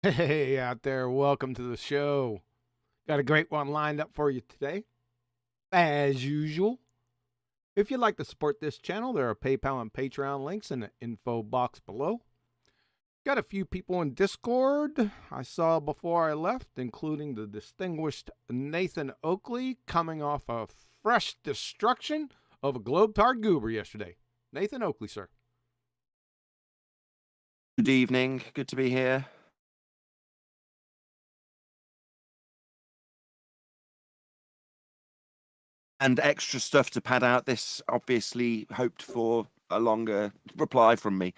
Hey, out there, welcome to the show. Got a great one lined up for you today. As usual, if you'd like to support this channel, there are PayPal and Patreon links in the info box below. Got a few people in Discord I saw before I left, including the distinguished Nathan Oakley, coming off a fresh destruction of a BallTARD goober yesterday. Nathan Oakley, sir. Good evening. Good to be here. And extra stuff to pad out this obviously hoped for a longer reply from me.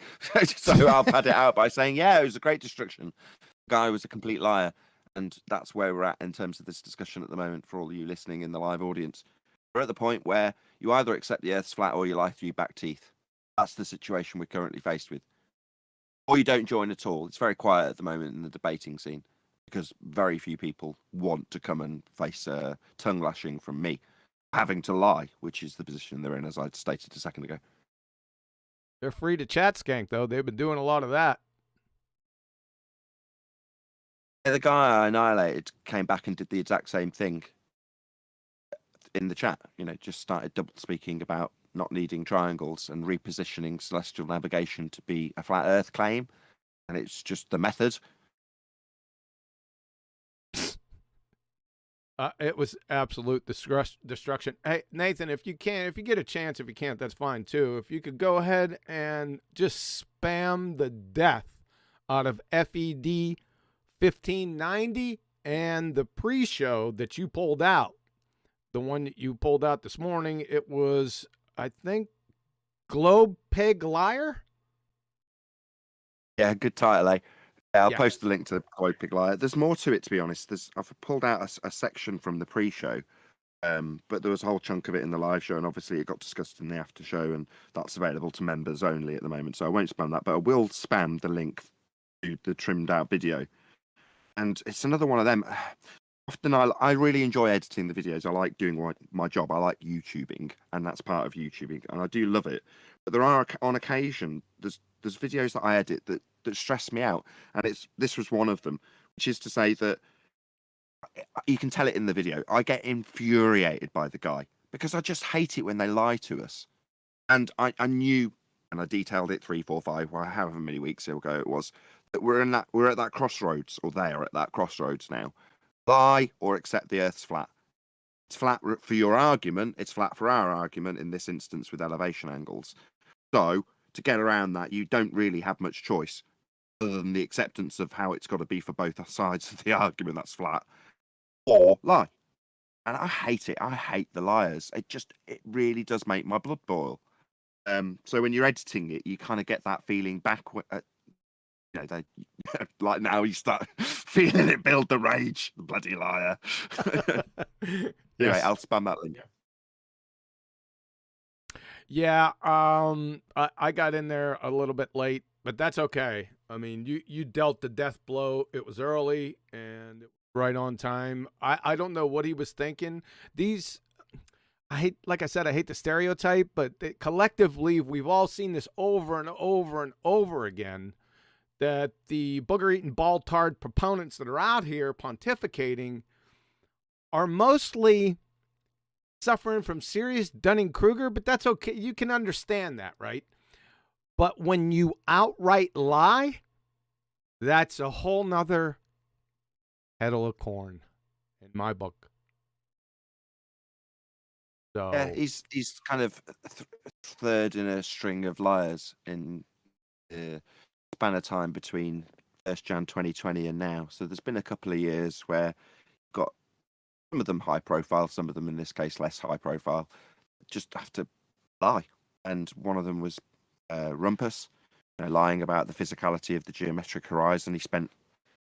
So I'll pad it out by saying, yeah, it was a great destruction. The guy was a complete liar. And that's where we're at in terms of this discussion at the moment for all of you listening in the live audience. We're at the point where you either accept the Earth's flat or you lie through your back teeth. That's the situation we're currently faced with. Or you don't join at all. It's very quiet at the moment in the debating scene because very few people want to come and face tongue lashing from me having to lie, which is the position they're in, as I stated a second ago. They're free to chat, Skank, though. They've been doing a lot of that. Yeah, the guy I annihilated came back and did the exact same thing in the chat. You know, just started double speaking about not needing triangles and repositioning celestial navigation to be a flat Earth claim, and it's just the method. It was absolute destruction. Hey, Nathan, if you get a chance, if you can't, that's fine too. If you could go ahead and just spam the death out of FED 1590 and the pre-show that you pulled out, the one that you pulled out this morning, it was, I think, Globe Peg Liar? Yeah, good title, eh? I'll post the link to Globe Pig Liar. There's more to it, to be honest. I've pulled out a section from the pre-show, but there was a whole chunk of it in the live show, and obviously it got discussed in the after show, and that's available to members only at the moment. So I won't spam that, but I will spam the link to the trimmed out video. And it's another one of them. Often I really enjoy editing the videos. I like doing my job. I like YouTubing, and that's part of YouTubing, and I do love it. But there are, on occasion, there's videos that I edit that stress me out, and this was one of them, which is to say that you can tell it in the video. I get infuriated by the guy because I just hate it when they lie to us. And I knew, and I detailed it 3, 4, 5, however many weeks ago it was, that we're at that crossroads, or they are at that crossroads now. Lie or accept the Earth's flat. It's flat for your argument. It's flat for our argument in this instance with elevation angles. So to get around that, you don't really have much choice other than the acceptance of how it's got to be for both sides of the argument that's flat, or lie. And I hate it. I hate the liars. It really does make my blood boil. So when you're editing it, you kind of get that feeling back. Like now you start feeling it build the rage. The bloody liar. Anyway, I'll spam that link. Yeah, I got in there a little bit late, but that's okay. I mean, you dealt the death blow. It was early and right on time. I don't know what he was thinking. Like I said, I hate the stereotype, but collectively, we've all seen this over and over and over again, that the booger-eating BallTARD proponents that are out here pontificating are mostly suffering from serious Dunning-Kruger, but that's okay. You can understand that, right? But when you outright lie, that's a whole nother kettle of corn in my book. So yeah, he's kind of third in a string of liars in the span of time between 1st Jan 2020 and now. So there's been a couple of years where you've got some of them high profile, some of them in this case less high profile, just have to lie. And one of them was Rumpus, lying about the physicality of the geometric horizon. He spent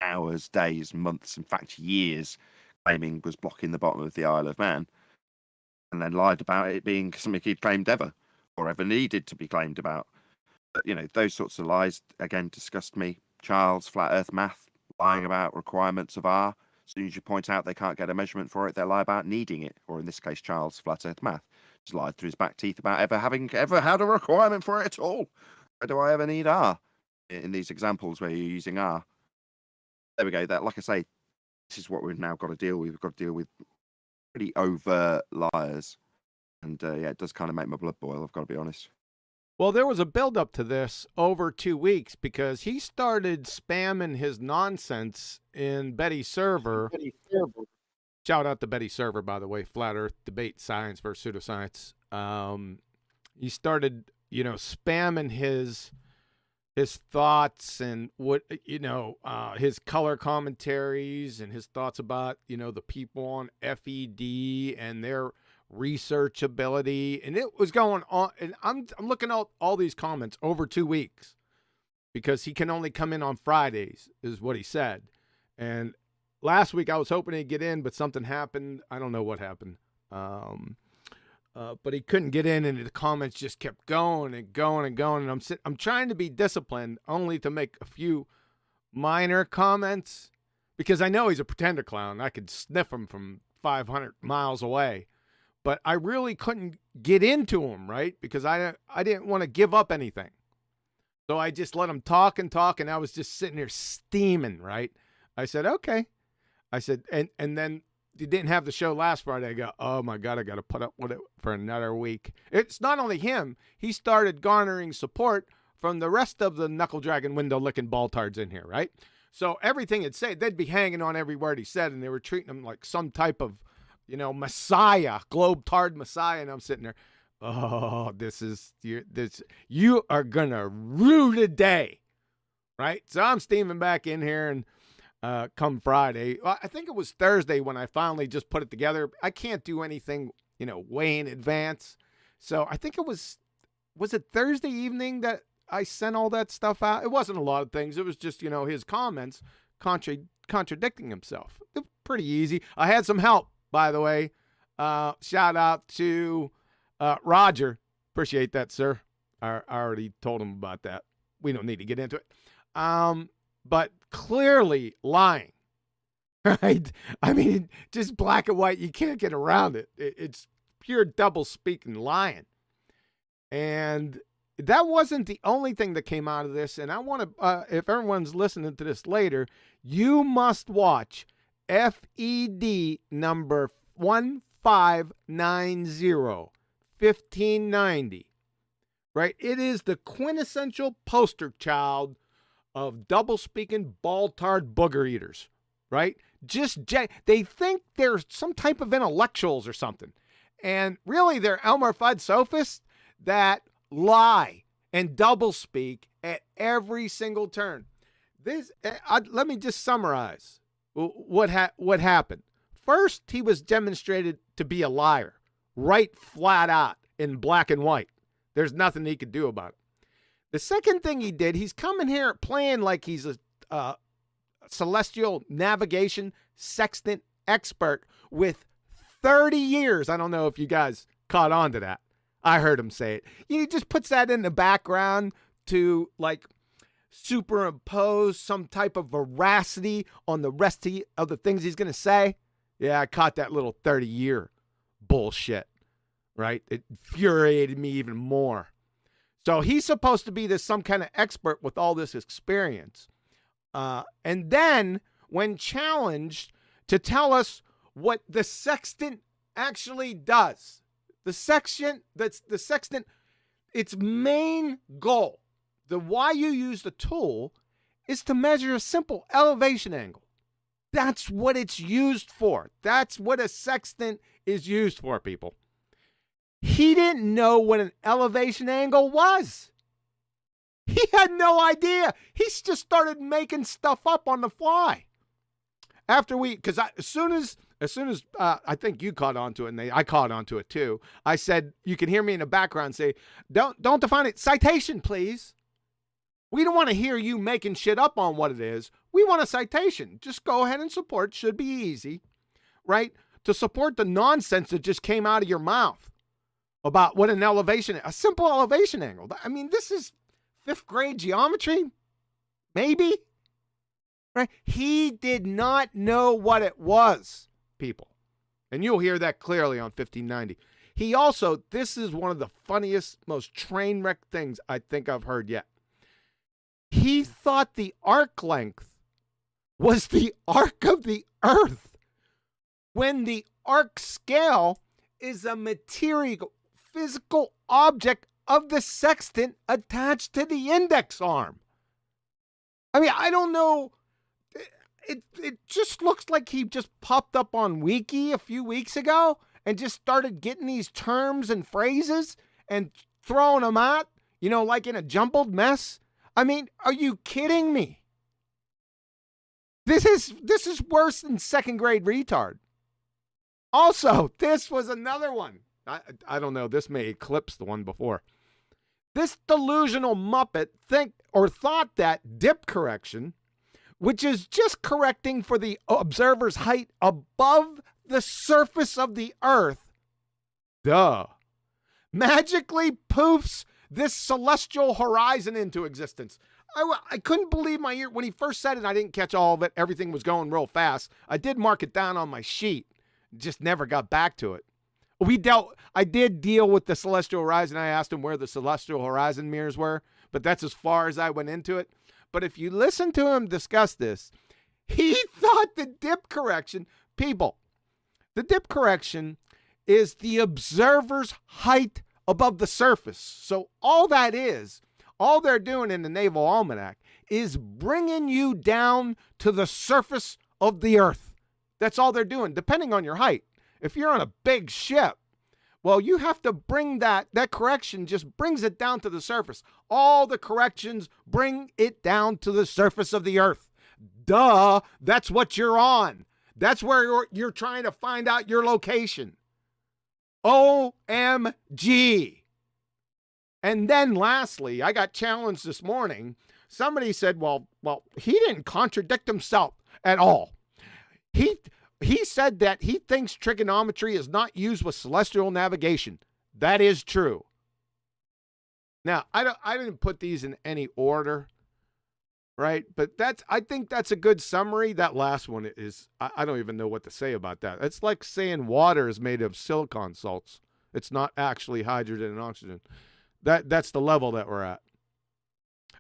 hours, days, months, in fact years, claiming was blocking the bottom of the Isle of Man, and then lied about it being something he'd claimed ever, or ever needed to be claimed about. But, those sorts of lies, again, disgust me. Child's flat earth math, lying about requirements of R. As soon as you point out they can't get a measurement for it, they lie about needing it, or in this case, Child's flat earth math. Just lied through his back teeth about ever had a requirement for it at all. Why do I ever need R? In these examples where you're using R. there we go. That, like I say, this is what we've now got to deal with. We've got to deal with pretty overt liars. And yeah, it does kind of make my blood boil, I've got to be honest. Well, there was a build-up to this over 2 weeks because he started spamming his nonsense in Betty's server. Shout out to Betty's server, by the way, Flat Earth Debate, Science versus Pseudoscience. He started, spamming his thoughts and what, his color commentaries and his thoughts about, the people on FED and their research ability. And it was going on. And I'm looking at all these comments over 2 weeks because he can only come in on Fridays is what he said. And last week I was hoping he'd get in, but something happened. I don't know what happened. But he couldn't get in, and the comments just kept going and going and going. And I'm trying to be disciplined only to make a few minor comments because I know he's a pretender clown. I could sniff him from 500 miles away, but I really couldn't get into him, right? Because I didn't want to give up anything. So I just let him talk and talk, and I was just sitting there steaming, right? I said, okay. I said, and then he didn't have the show last Friday. I go, oh my God, I got to put up with it for another week. It's not only him. He started garnering support from the rest of the knuckle dragon window licking BallTARDs in here, right? So everything he'd say, they'd be hanging on every word he said, and they were treating him like some type of, messiah, globe-tard messiah. And I'm sitting there, oh, you are going to rue the day, right? So I'm steaming back in here, and come Friday. Well, I think it was Thursday when I finally just put it together. I can't do anything, way in advance. So I think it was it Thursday evening that I sent all that stuff out? It wasn't a lot of things. It was just, his comments contradicting himself. They're pretty easy. I had some help, by the way. Shout out to Roger. Appreciate that, sir. I already told him about that. We don't need to get into it. But clearly lying, right? I mean, just black and white. You can't get around it. It's pure double-speak and lying. And that wasn't the only thing that came out of this. And I want to, if everyone's listening to this later, you must watch FED number 1590, 1590, right? It is the quintessential poster child of double-speaking BallTARD booger eaters, right? They think they're some type of intellectuals or something. And really, they're Elmer Fudd sophists that lie and double-speak at every single turn. Let me just summarize what happened. First, he was demonstrated to be a liar, right flat out in black and white. There's nothing he could do about it. The second thing he did, he's coming here playing like he's a celestial navigation sextant expert with 30 years. I don't know if you guys caught on to that. I heard him say it. He just puts that in the background to like superimpose some type of veracity on the rest of the things he's going to say. Yeah, I caught that little 30-year bullshit, right? It infuriated me even more. So he's supposed to be some kind of expert with all this experience. And then when challenged to tell us what the sextant actually does, the sextant, its main goal, why you use the tool is to measure a simple elevation angle. That's what it's used for. That's what a sextant is used for, people. He didn't know what an elevation angle was. He had no idea. He just started making stuff up on the fly. Because as soon as I think you caught on to it, and I caught on to it too. I said, you can hear me in the background say, don't define it. Citation, please. We don't want to hear you making shit up on what it is. We want a citation. Just go ahead and support. Should be easy, right? To support the nonsense that just came out of your mouth about what a simple elevation angle. I mean, this is 5th grade geometry, maybe, right? He did not know what it was, people. And you'll hear that clearly on 1590. He also, this is one of the funniest, most train wreck things I think I've heard yet. He thought the arc length was the arc of the Earth, when the arc scale is a material, physical object of the sextant attached to the index arm. I mean, I don't know. It just looks like he just popped up on Wiki a few weeks ago and just started getting these terms and phrases and throwing them out, you know, like in a jumbled mess. I mean, are you kidding me? This is worse than second grade retard. Also, this was another one. I don't know. This may eclipse the one before. This delusional Muppet thought that dip correction, which is just correcting for the observer's height above the surface of the Earth, magically poofs this celestial horizon into existence. I couldn't believe my ear. When he first said it, I didn't catch all of it. Everything was going real fast. I did mark it down on my sheet. Just never got back to it. I did deal with the celestial horizon. I asked him where the celestial horizon mirrors were, but that's as far as I went into it. But if you listen to him discuss this, he thought the dip correction, people, the dip correction is the observer's height above the surface. So all they're doing in the Naval Almanac is bringing you down to the surface of the Earth. That's all they're doing, depending on your height. If you're on a big ship, well, you have to bring that correction just brings it down to the surface. All the corrections bring it down to the surface of the Earth. Duh, that's what you're on. That's where you're trying to find out your location. OMG. And then lastly, I got challenged this morning. Somebody said, well, he didn't contradict himself at all. He said that he thinks trigonometry is not used with celestial navigation. That is true. Now, I didn't put these in any order, right? But I think that's a good summary. That last one is, I don't even know what to say about that. It's like saying water is made of silicon salts. It's not actually hydrogen and oxygen. That's the level that we're at.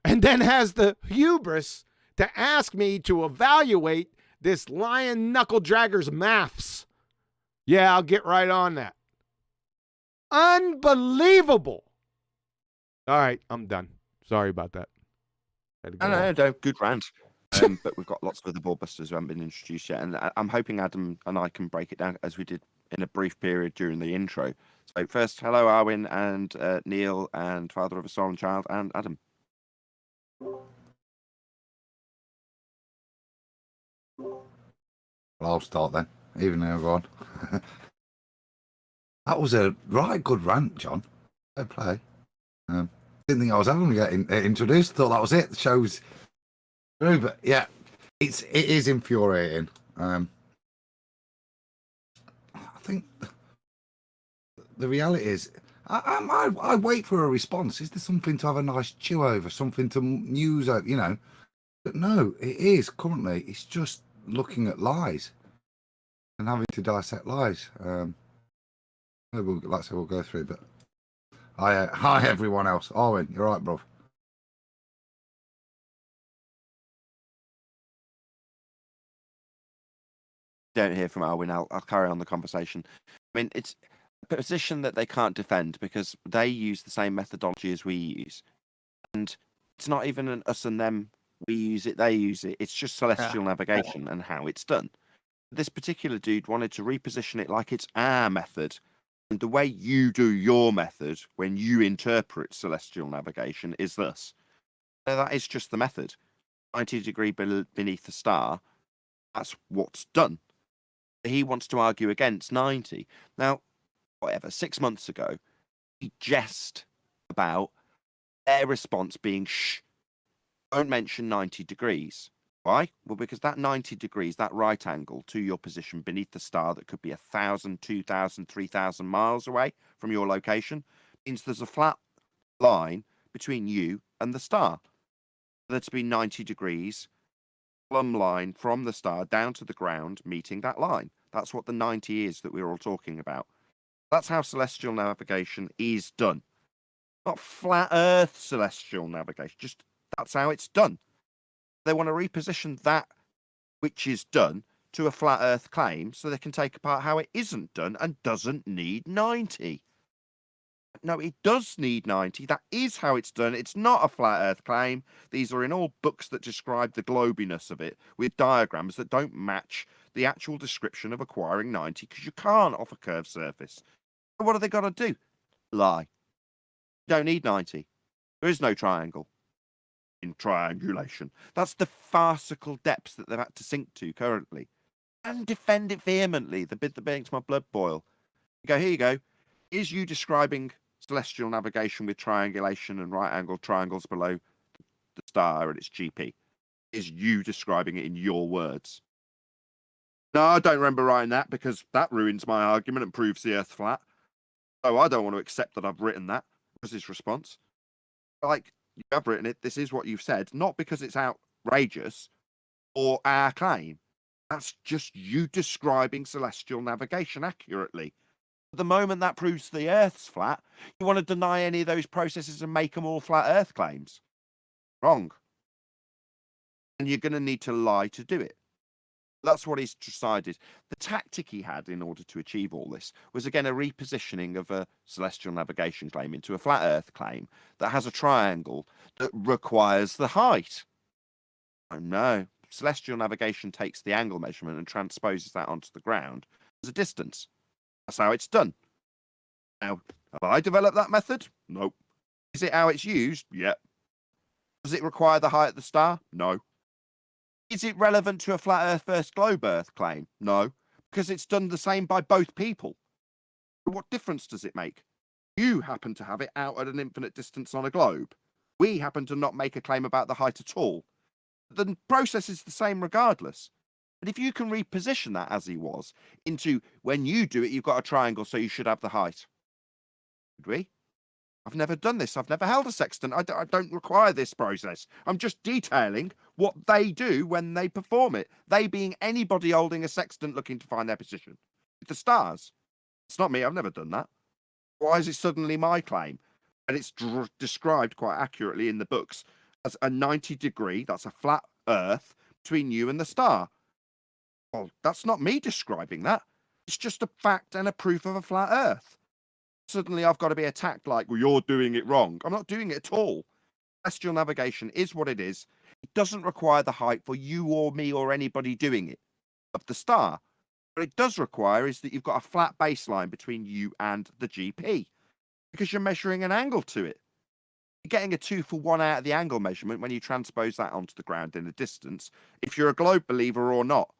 And then has the hubris to ask me to evaluate this lion knuckle dragger's maths. Yeah, I'll get right on that. Unbelievable. All right, I'm done. Sorry about that. No, good rant. But we've got lots of other ballbusters who haven't been introduced yet, and I'm hoping Adam and I can break it down as we did in a brief period during the intro. So first, hello, Arwin and Neil and father of a stolen child, and Adam. Well, I'll start then. Evening, everyone. That was a right good rant, John. Fair play. Didn't think I was ever going to get introduced. Thought that was it. The show's through, but yeah, it is infuriating. I think the reality is, I wait for a response. Is there something to have a nice chew over, something to muse over, you know? But no, it is currently. It's just looking at lies and having to dissect lies. Like I said, we'll go through. But hi everyone else. Arwen, you're right, bro. Don't hear from Arwin. I'll carry on the conversation. I mean, it's a position that they can't defend because they use the same methodology as we use, and it's not even an us and them. We use it, they use it. It's just celestial navigation and how it's done. This particular dude wanted to reposition it like it's our method. And the way you do your method when you interpret celestial navigation is thus. So that is just the method. 90 degrees beneath the star, that's what's done. He wants to argue against 90. Now, whatever, 6 months ago, he jested about their response being, shh, don't mention 90 degrees. Why? Well, because that 90 degrees, that right angle to your position beneath the star that could be 1,000, 2,000, 3,000 miles away from your location, means there's a flat line between you and the star. There to be 90 degrees, plumb line from the star down to the ground, meeting that line. That's what the 90 is that we're all talking about. That's how celestial navigation is done. Not flat Earth celestial navigation, just that's how it's done. They want to reposition that which is done to a flat Earth claim so they can take apart how it isn't done and doesn't need 90. No, it does need 90. That is how it's done. It's not a flat Earth claim. These are in all books that describe the globiness of it with diagrams that don't match the actual description of acquiring 90 because you can't off a curved surface. What have they got to do? Lie. You don't need 90. There is no triangle in triangulation. That's the farcical depths that they've had to sink to currently. And defend it vehemently, the bit that makes my blood boil. You go, here you go. Is you describing celestial navigation with triangulation and right-angled triangles below the star and its GP? Is you describing it in your words? No, I don't remember writing that because that ruins my argument and proves the Earth flat. So I don't want to accept that I've written that, was his response. Like, you have written it, this is what you've said, not because it's outrageous or our claim. That's just you describing celestial navigation accurately. The moment that proves the Earth's flat, you want to deny any of those processes and make them all flat Earth claims. Wrong. And you're going to need to lie to do it. That's what he's decided. The tactic he had in order to achieve all this was, again, a repositioning of a celestial navigation claim into a flat Earth claim that has a triangle that requires the height. Oh, no. Celestial navigation takes the angle measurement and transposes that onto the ground as a distance. That's how it's done. Now, have I developed that method? Nope. Is it how it's used? Yep. Does it require the height of the star? No. Is it relevant to a flat Earth versus globe Earth claim? No, because it's done the same by both people. What difference does it make? You happen to have it out at an infinite distance on a globe. We happen to not make a claim about the height at all. The process is the same regardless. But if you can reposition that as he was into when you do it, you've got a triangle, so you should have the height. Could we? I've never done this. I've never held a sextant. I don't require this process. I'm just detailing what they do when they perform it. They being anybody holding a sextant looking to find their position. The stars. It's not me. I've never done that. Why is it suddenly my claim? And it's described quite accurately in the books as a 90-degree, that's a flat Earth, between you and the star. Well, that's not me describing that. It's just a fact and a proof of a flat Earth. Suddenly I've got to be attacked like, well, you're doing it wrong. I'm not doing it at all. Celestial navigation is what it is. It doesn't require the height for you or me or anybody doing it of the star. What it does require is that you've got a flat baseline between you and the GP because you're measuring an angle to it. You're getting a 2-for-1 out of the angle measurement when you transpose that onto the ground in a distance, if you're a globe believer or not.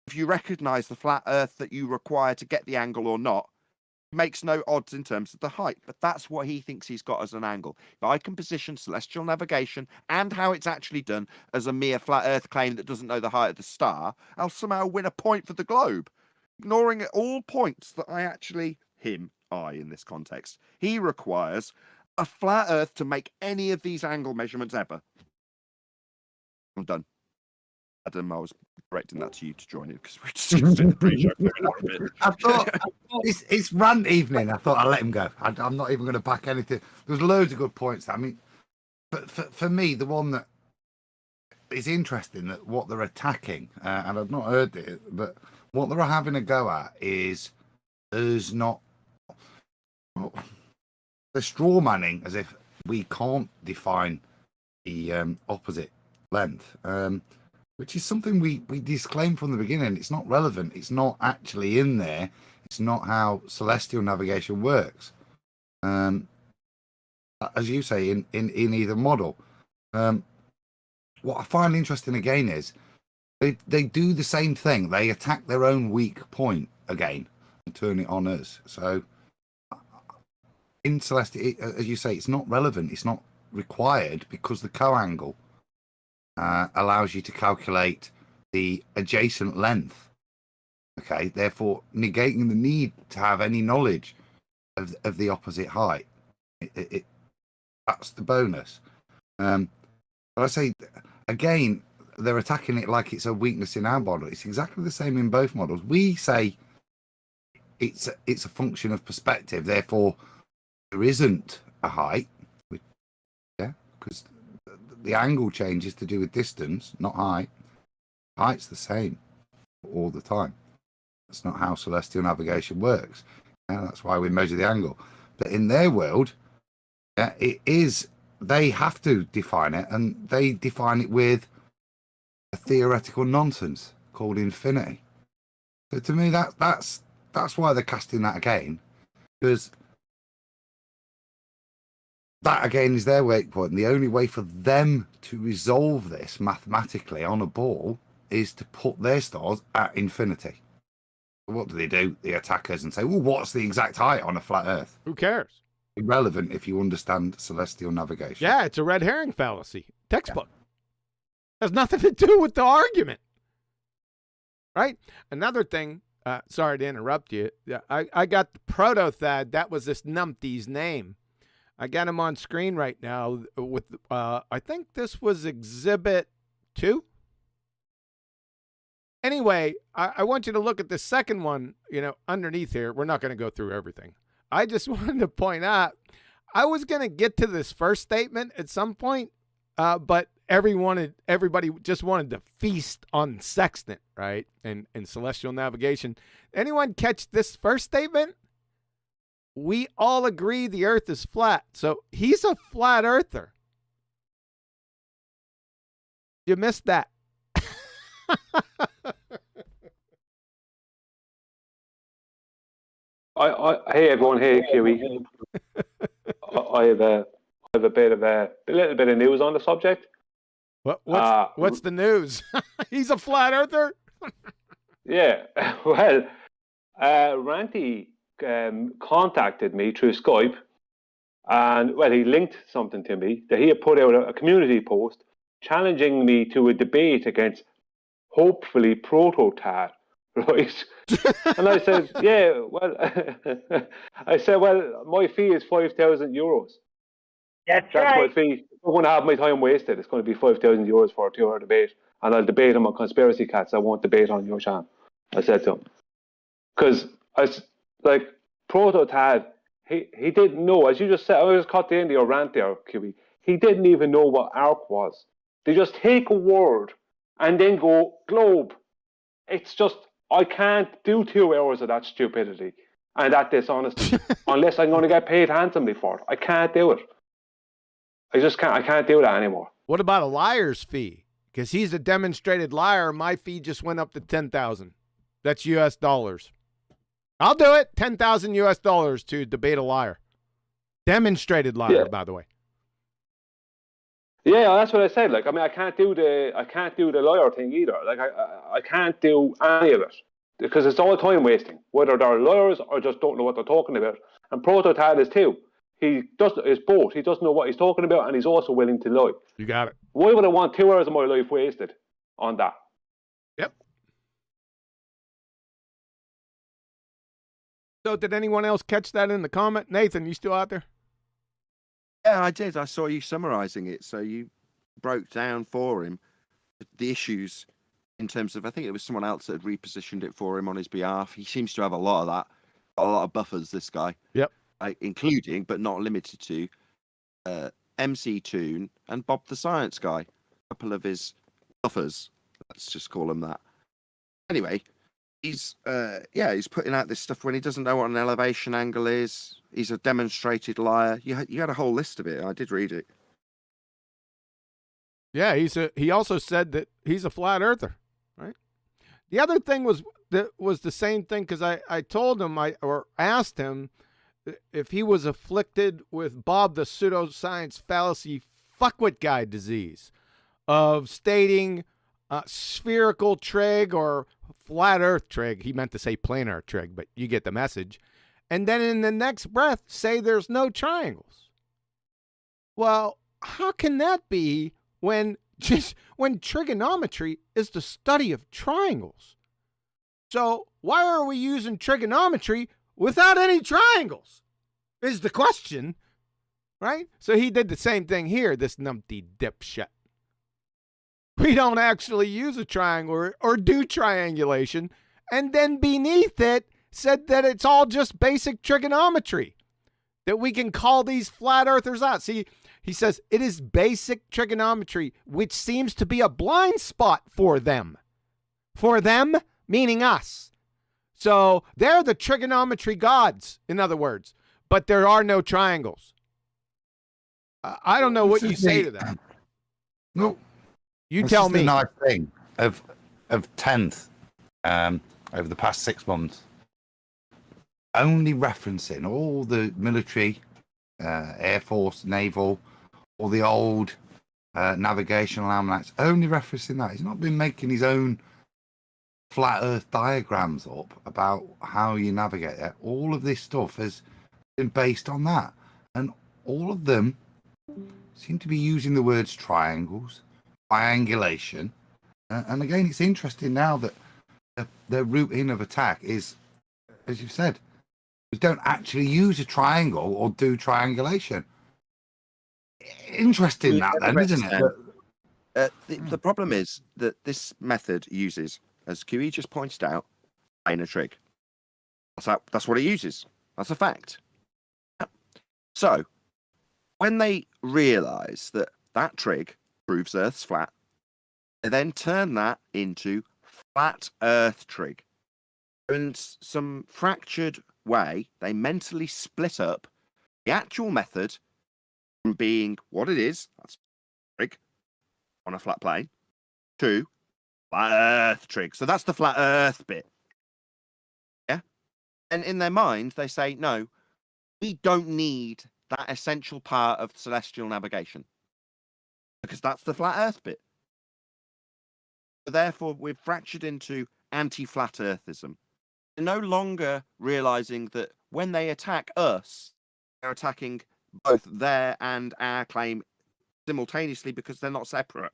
If you recognize the flat Earth that you require to get the angle or not, makes no odds in terms of the height, but that's what he thinks he's got as an angle. If I can position celestial navigation and how it's actually done as a mere flat Earth claim that doesn't know the height of the star, I'll somehow win a point for the globe, ignoring all points that I in this context. He requires a flat Earth to make any of these angle measurements ever. I'm done. Adam, I was directing that to you to join in because we're discussing the pre-show. I thought it's rant evening. I thought I'd let him go. I'm not even going to back anything. There's loads of good points. I mean, but for me, the one that is interesting that what they're attacking, and I've not heard it, but what they're having a go at is there's not the straw manning as if we can't define the opposite length. Which is something we disclaimed from the beginning. It's not relevant. It's not actually in there. It's not how celestial navigation works. As you say, in either model. What I find interesting again is they do the same thing. They attack their own weak point again and turn it on us. So in celestial, as you say, it's not relevant. It's not required because the co-angle allows you to calculate the adjacent length. Okay, therefore negating the need to have any knowledge of the opposite height. That's the bonus. But I say again, they're attacking it like it's a weakness in our model. It's exactly the same in both models. We say it's a function of perspective. Therefore, there isn't a height. Yeah, because the angle change is to do with distance, not height. Height's the same all the time. That's not how celestial navigation works. And that's why we measure the angle. But in their world, it is, they have to define it, and they define it with a theoretical nonsense called infinity. So to me, that's why they're casting that again, because that again is their wake point. And the only way for them to resolve this mathematically on a ball is to put their stars at infinity. What do? The attackers, and say, well, what's the exact height on a flat Earth? Who cares? Irrelevant if you understand celestial navigation. Yeah, it's a red herring fallacy. Textbook. Has nothing to do with the argument. Right? Another thing, sorry to interrupt you. I got the Protothad. That was this numpty's name. I got him on screen right now with, I think this was Exhibit 2. Anyway, I want you to look at the second one, underneath here. We're not going to go through everything. I just wanted to point out, I was going to get to this first statement at some point, but everybody just wanted to feast on sextant, right? And celestial navigation. Anyone catch this first statement? We all agree the Earth is flat. So he's a flat earther. You missed that. Hey everyone, hey Kiwi. I have a little bit of news on the subject. What's the news? He's a flat earther. Yeah, well, Ranty contacted me through Skype, and he linked something to me that he had put out a community post challenging me to a debate against hopefully BallTARD, right? And I said, yeah, well, my fee is €5,000. That's right. My fee. I'm going to have my time wasted. It's going to be €5,000 for a 2-hour debate, and I'll debate him on conspiracy cats. I won't debate on your channel. I said to him, because BallTARD, he didn't know, as you just said. I just caught the end of your rant there, QB. He didn't even know what arc was. They just take a word and then go globe. It's just, I can't do 2 hours of that stupidity and that dishonesty unless I'm going to get paid handsomely for it. I can't do it. I just can't. I can't do that anymore. What about a liar's fee? Because he's a demonstrated liar. My fee just went up to $10,000. That's US dollars. I'll do it. $10,000 US dollars to debate a liar. Demonstrated liar, by the way. Yeah, that's what I said. I can't do the lawyer thing either. I can't do any of it because it's all time wasting. Whether they're lawyers or just don't know what they're talking about. And BallTARD is too. He is both. He doesn't know what he's talking about, and he's also willing to lie. You got it. Why would I want 2 hours of my life wasted on that? Yep. So did anyone else catch that in the comment? Nathan, you still out there? Yeah, I did. I saw you summarizing it. So you broke down for him the issues in terms of, I think it was someone else that had repositioned it for him on his behalf. He seems to have a lot of that, a lot of buffers, this guy. Yep. Including, but not limited to, MC Toon and Bob the Science Guy. A couple of his buffers. Let's just call him that. Anyway, he's putting out this stuff when he doesn't know what an elevation angle is. He's a demonstrated liar. You had a whole list of it. I did read it. Yeah, he also said that he's a flat earther, right? The other thing was the same thing, because I told him or asked him if he was afflicted with Bob the pseudoscience fallacy fuckwit guy disease of stating spherical trig or flat earth trig. He meant to say planar trig, but you get the message. And then in the next breath say there's no triangles. Well, how can that be when trigonometry is the study of triangles? So why are we using trigonometry without any triangles is the question, right? So he did the same thing here, this numpty dipshit. We don't actually use a triangle or do triangulation, and then beneath it said that it's all just basic trigonometry, that we can call these flat earthers out. See, he says it is basic trigonometry, which seems to be a blind spot for them. For them, meaning us. So they're the trigonometry gods, in other words, but there are no triangles. I don't know what you say to that. No, You tell me. The nice thing of 10th over the past 6 months, only referencing all the military, Air Force, Naval, all the old navigational almanacs, only referencing that. He's not been making his own flat earth diagrams up about how you navigate it. All of this stuff has been based on that, and all of them seem to be using the words triangles, triangulation, and again, it's interesting now that the routine of attack is, as you've said, we don't actually use a triangle or do triangulation. Interesting that then, isn't it? The problem is that this method uses, as QE just pointed out, planar trig. That's what it uses. That's a fact. So, when they realise that that trig proves Earth's flat, they then turn that into flat Earth trig. In some fractured way, they mentally split up the actual method from being what it is, that's trig on a flat plane, to flat Earth trig. So that's the flat Earth bit. Yeah? And in their mind, they say, no, we don't need that essential part of celestial navigation because that's the flat Earth bit. So therefore, we've fractured into anti-flat Earthism. They're no longer realizing that when they attack us, they're attacking both their and our claim simultaneously because they're not separate.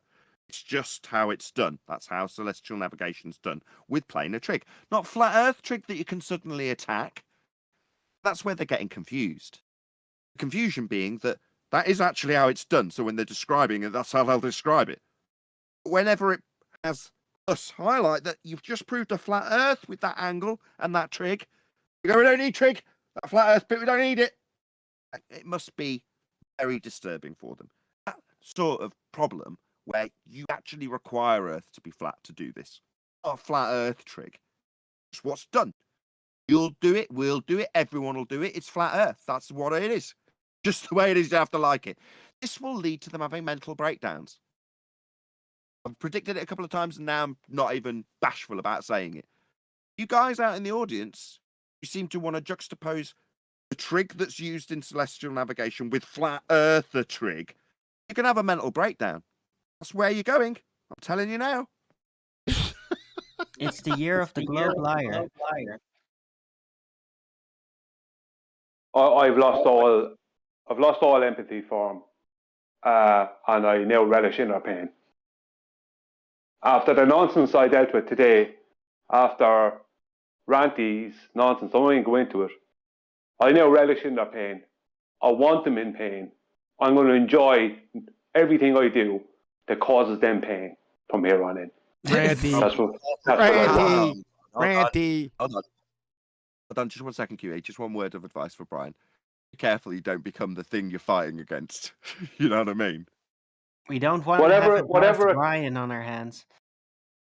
It's just how it's done. That's how celestial navigation's done with planar trig. Not flat Earth trig that you can suddenly attack. That's where they're getting confused. The confusion being that that is actually how it's done. So when they're describing it, that's how they'll describe it. Whenever it has us highlight that you've just proved a flat Earth with that angle and that trig, we go, we don't need trig. That flat Earth bit, we don't need it. It must be very disturbing for them. That sort of problem where you actually require Earth to be flat to do this. Not a flat Earth trig. It's what's done. You'll do it, we'll do it, everyone will do it. It's flat Earth. That's what it is. Just the way it is, you have to like it. This will lead to them having mental breakdowns. I've predicted it a couple of times and now I'm not even bashful about saying it. You guys out in the audience, you seem to want to juxtapose the trig that's used in celestial navigation with flat earther trig. You can have a mental breakdown. That's where you're going. I'm telling you now. It's the year of the globe liar. I've lost all empathy for him, and I now relish in their pain. After the nonsense I dealt with today, after Ranty's nonsense, I won't even go into it. I now relish in their pain. I want them in pain. I'm going to enjoy everything I do that causes them pain from here on in. Ranty. Ranty. Hold on, just 1 second, QA. Just one word of advice for Brian. Be careful you don't become the thing you're fighting against. You know what I mean? We don't want to have a Brian on our hands.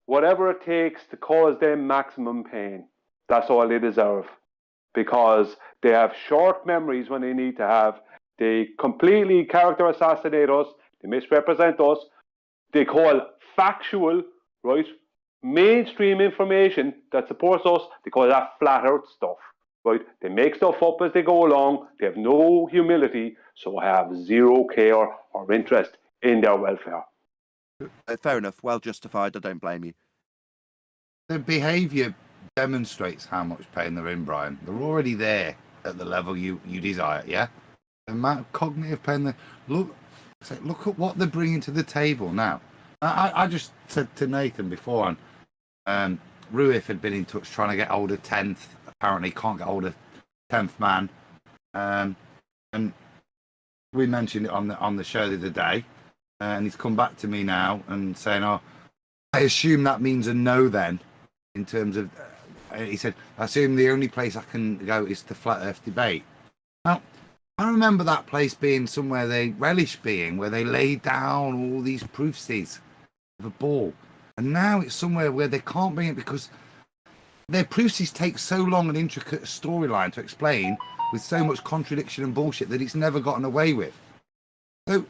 Whatever it takes to cause them maximum pain, that's all they deserve. Because they have short memories when they need to have. They completely character assassinate us. They misrepresent us. They call factual, right, mainstream information that supports us, they call that flat earth stuff, right? They make stuff up as they go along. They have no humility, so I have zero care or interest in their welfare. Fair enough. Well justified. I don't blame you. The behaviour demonstrates how much pain they're in, Brian. They're already there at the level you desire, yeah? The amount of cognitive pain. Look at what they're bringing to the table now. I just said to Nathan before, Ruif had been in touch trying to get hold of 10th. Apparently can't get hold of 10th man. And we mentioned it on the show the other day. And he's come back to me now and saying, oh, I assume that means a no then, in terms of, he said, I assume the only place I can go is the flat earth debate. Now, I remember that place being somewhere they relish being, where they laid down all these proofsies of a ball. And now it's somewhere where they can't bring it because their proofs take so long an intricate storyline to explain with so much contradiction and bullshit that it's never gotten away with. So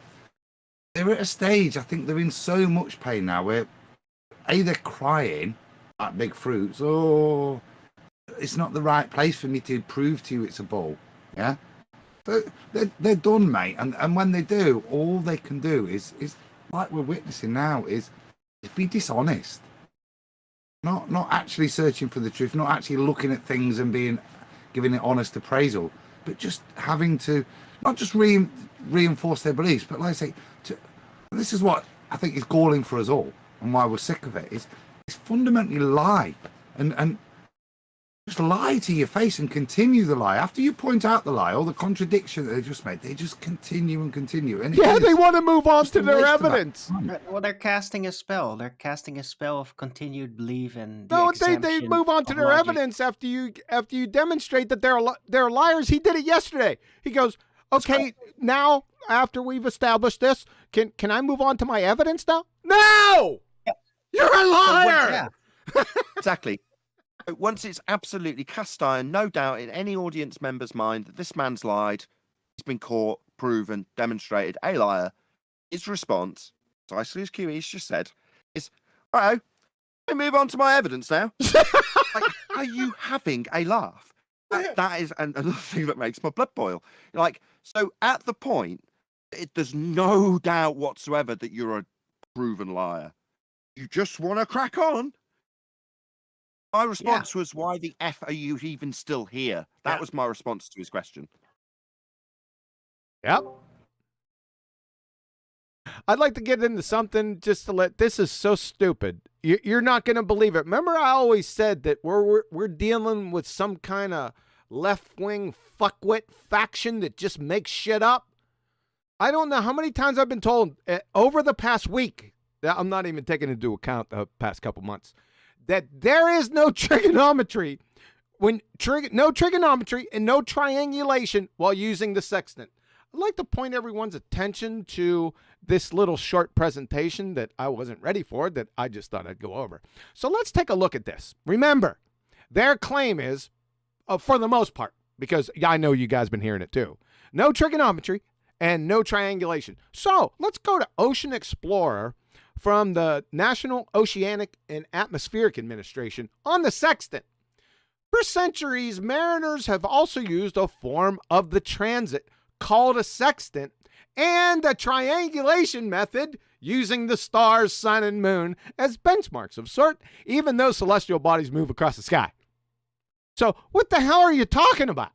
they're at a stage, I think they're in so much pain now where they're crying at big fruits, or it's not the right place for me to prove to you it's a ball. Yeah. So they're done, mate. And when they do, all they can do is like we're witnessing now is be dishonest. Not actually searching for the truth, not actually looking at things and giving it honest appraisal, but just having to not just reinforce their beliefs, but like I say, this is what I think is galling for us all, and why we're sick of it. Is fundamentally lie, and just lie to your face and continue the lie after you point out the lie or the contradiction that they just made. They just continue and continue. And yeah, they want to move on to their evidence. Well, they're casting a spell. They're casting a spell of continued belief and no, they move on to their evidence after you demonstrate that they're liars. He did it yesterday. He goes, okay, now after we've established this, can I move on to my evidence now? No, you're a liar. Exactly. Once it's absolutely cast iron, no doubt in any audience member's mind that this man's lied, he's been caught, proven, demonstrated a liar, his response, precisely as QE's just said, is, all right, I move on to my evidence now. Like, are you having a laugh? That is another thing that makes my blood boil. Like, so at the point, there's no doubt whatsoever that you're a proven liar. You just want to crack on. My response was, why the F are you even still here? That was my response to his question. Yep. I'd like to get into something just to this is so stupid. You're not going to believe it. Remember I always said that we're dealing with some kind of left-wing fuckwit faction that just makes shit up? I don't know how many times I've been told over the past week, I'm not even taking into account the past couple months, that there is no trigonometry no trigonometry and no triangulation while using the sextant. I'd like to point everyone's attention to this little short presentation that I wasn't ready for, that I just thought I'd go over. So let's take a look at this. Remember, their claim is, for the most part, because I know you guys have been hearing it too, no trigonometry and no triangulation. So let's go to Ocean Explorer from the National Oceanic and Atmospheric Administration on the sextant. For centuries, mariners have also used a form of the transit called a sextant and a triangulation method using the stars, sun, and moon as benchmarks of sort, even though celestial bodies move across the sky. So what the hell are you talking about?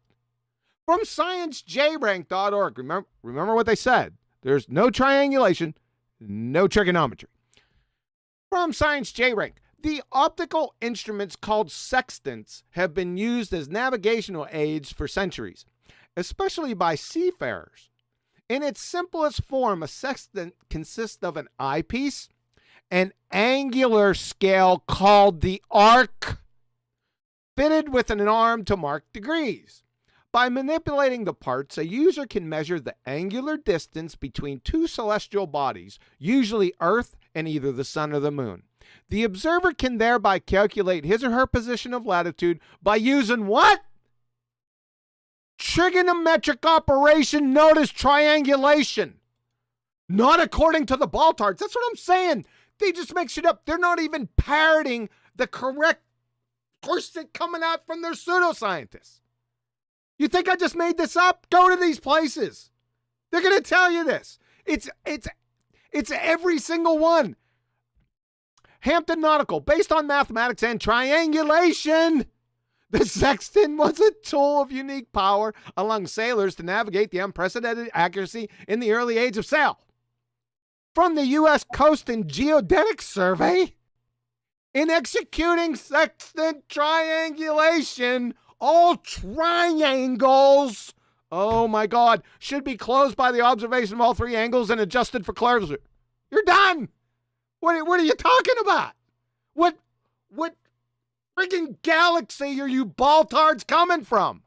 From sciencejrank.org, remember what they said. There's no triangulation, no trigonometry. From ScienceJRank, the optical instruments called sextants have been used as navigational aids for centuries, especially by seafarers. In its simplest form, a sextant consists of an eyepiece, an angular scale called the arc, fitted with an arm to mark degrees. By manipulating the parts, a user can measure the angular distance between two celestial bodies, usually Earth and either the sun or the moon. The observer can thereby calculate his or her position of latitude by using what? Trigonometric operation known as triangulation. Not according to the BallTARDs. That's what I'm saying. They just make shit up. They're not even parroting the correct course coming out from their pseudoscientists. You think I just made this up? Go to these places. They're going to tell you this. It's every single one. Hampton Nautical, based on mathematics and triangulation, the sextant was a tool of unique power among sailors to navigate the unprecedented accuracy in the early age of sail. From the U.S. Coast and Geodetic Survey, in executing sextant triangulation, all triangles, oh my God, should be closed by the observation of all three angles and adjusted for closure. You're done. What are you talking about? What friggin' galaxy are you BallTARDs coming from?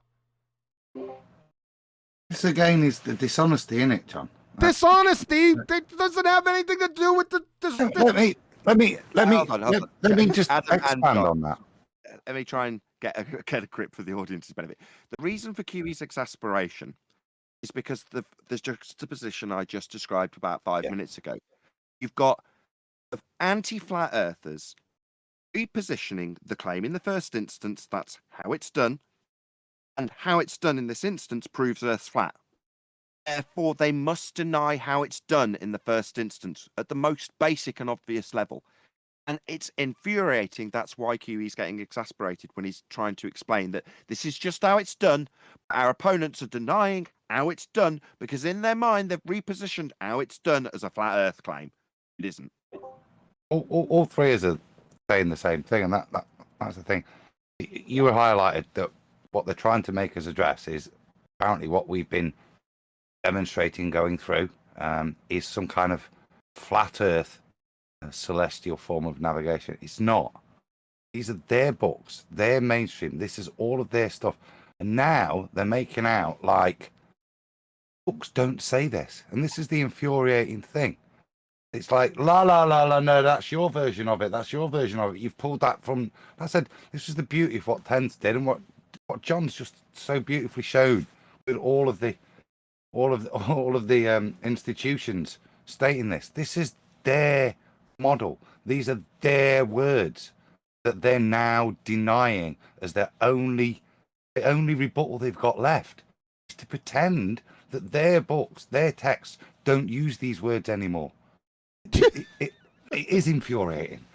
This again is the dishonesty in it, John. Dishonesty? It doesn't have anything to do with the let me Hold on, hold on. let me just Adam and expand John. on that. Let me try and get a grip for the audience's benefit. The reason for QE's exasperation is because there's juxtaposition I just described about 5 minutes ago. You've got anti-flat earthers repositioning the claim in the first instance, that's how it's done, and how it's done in this instance proves Earth's flat. Therefore, they must deny how it's done in the first instance at the most basic and obvious level. And it's infuriating. That's why QE's getting exasperated when he's trying to explain that this is just how it's done. Our opponents are denying how it's done because in their mind, they've repositioned how it's done as a flat Earth claim. It isn't. All three are saying the same thing, and that's the thing. You were highlighted that what they're trying to make us address is apparently what we've been demonstrating going through is some kind of flat Earth celestial form of navigation. It's not. These are their books, their mainstream. This is all of their stuff. And now they're making out like books don't say this. And this is the infuriating thing. It's like, la, no, that's your version of it. That's your version of it. You've pulled that from... I said, this is the beauty of what Tens did and what John's just so beautifully showed with all of the institutions stating this. This is their model. These are their words that they're now denying as the only rebuttal they've got left is to pretend that their books, their texts don't use these words anymore. It is infuriating.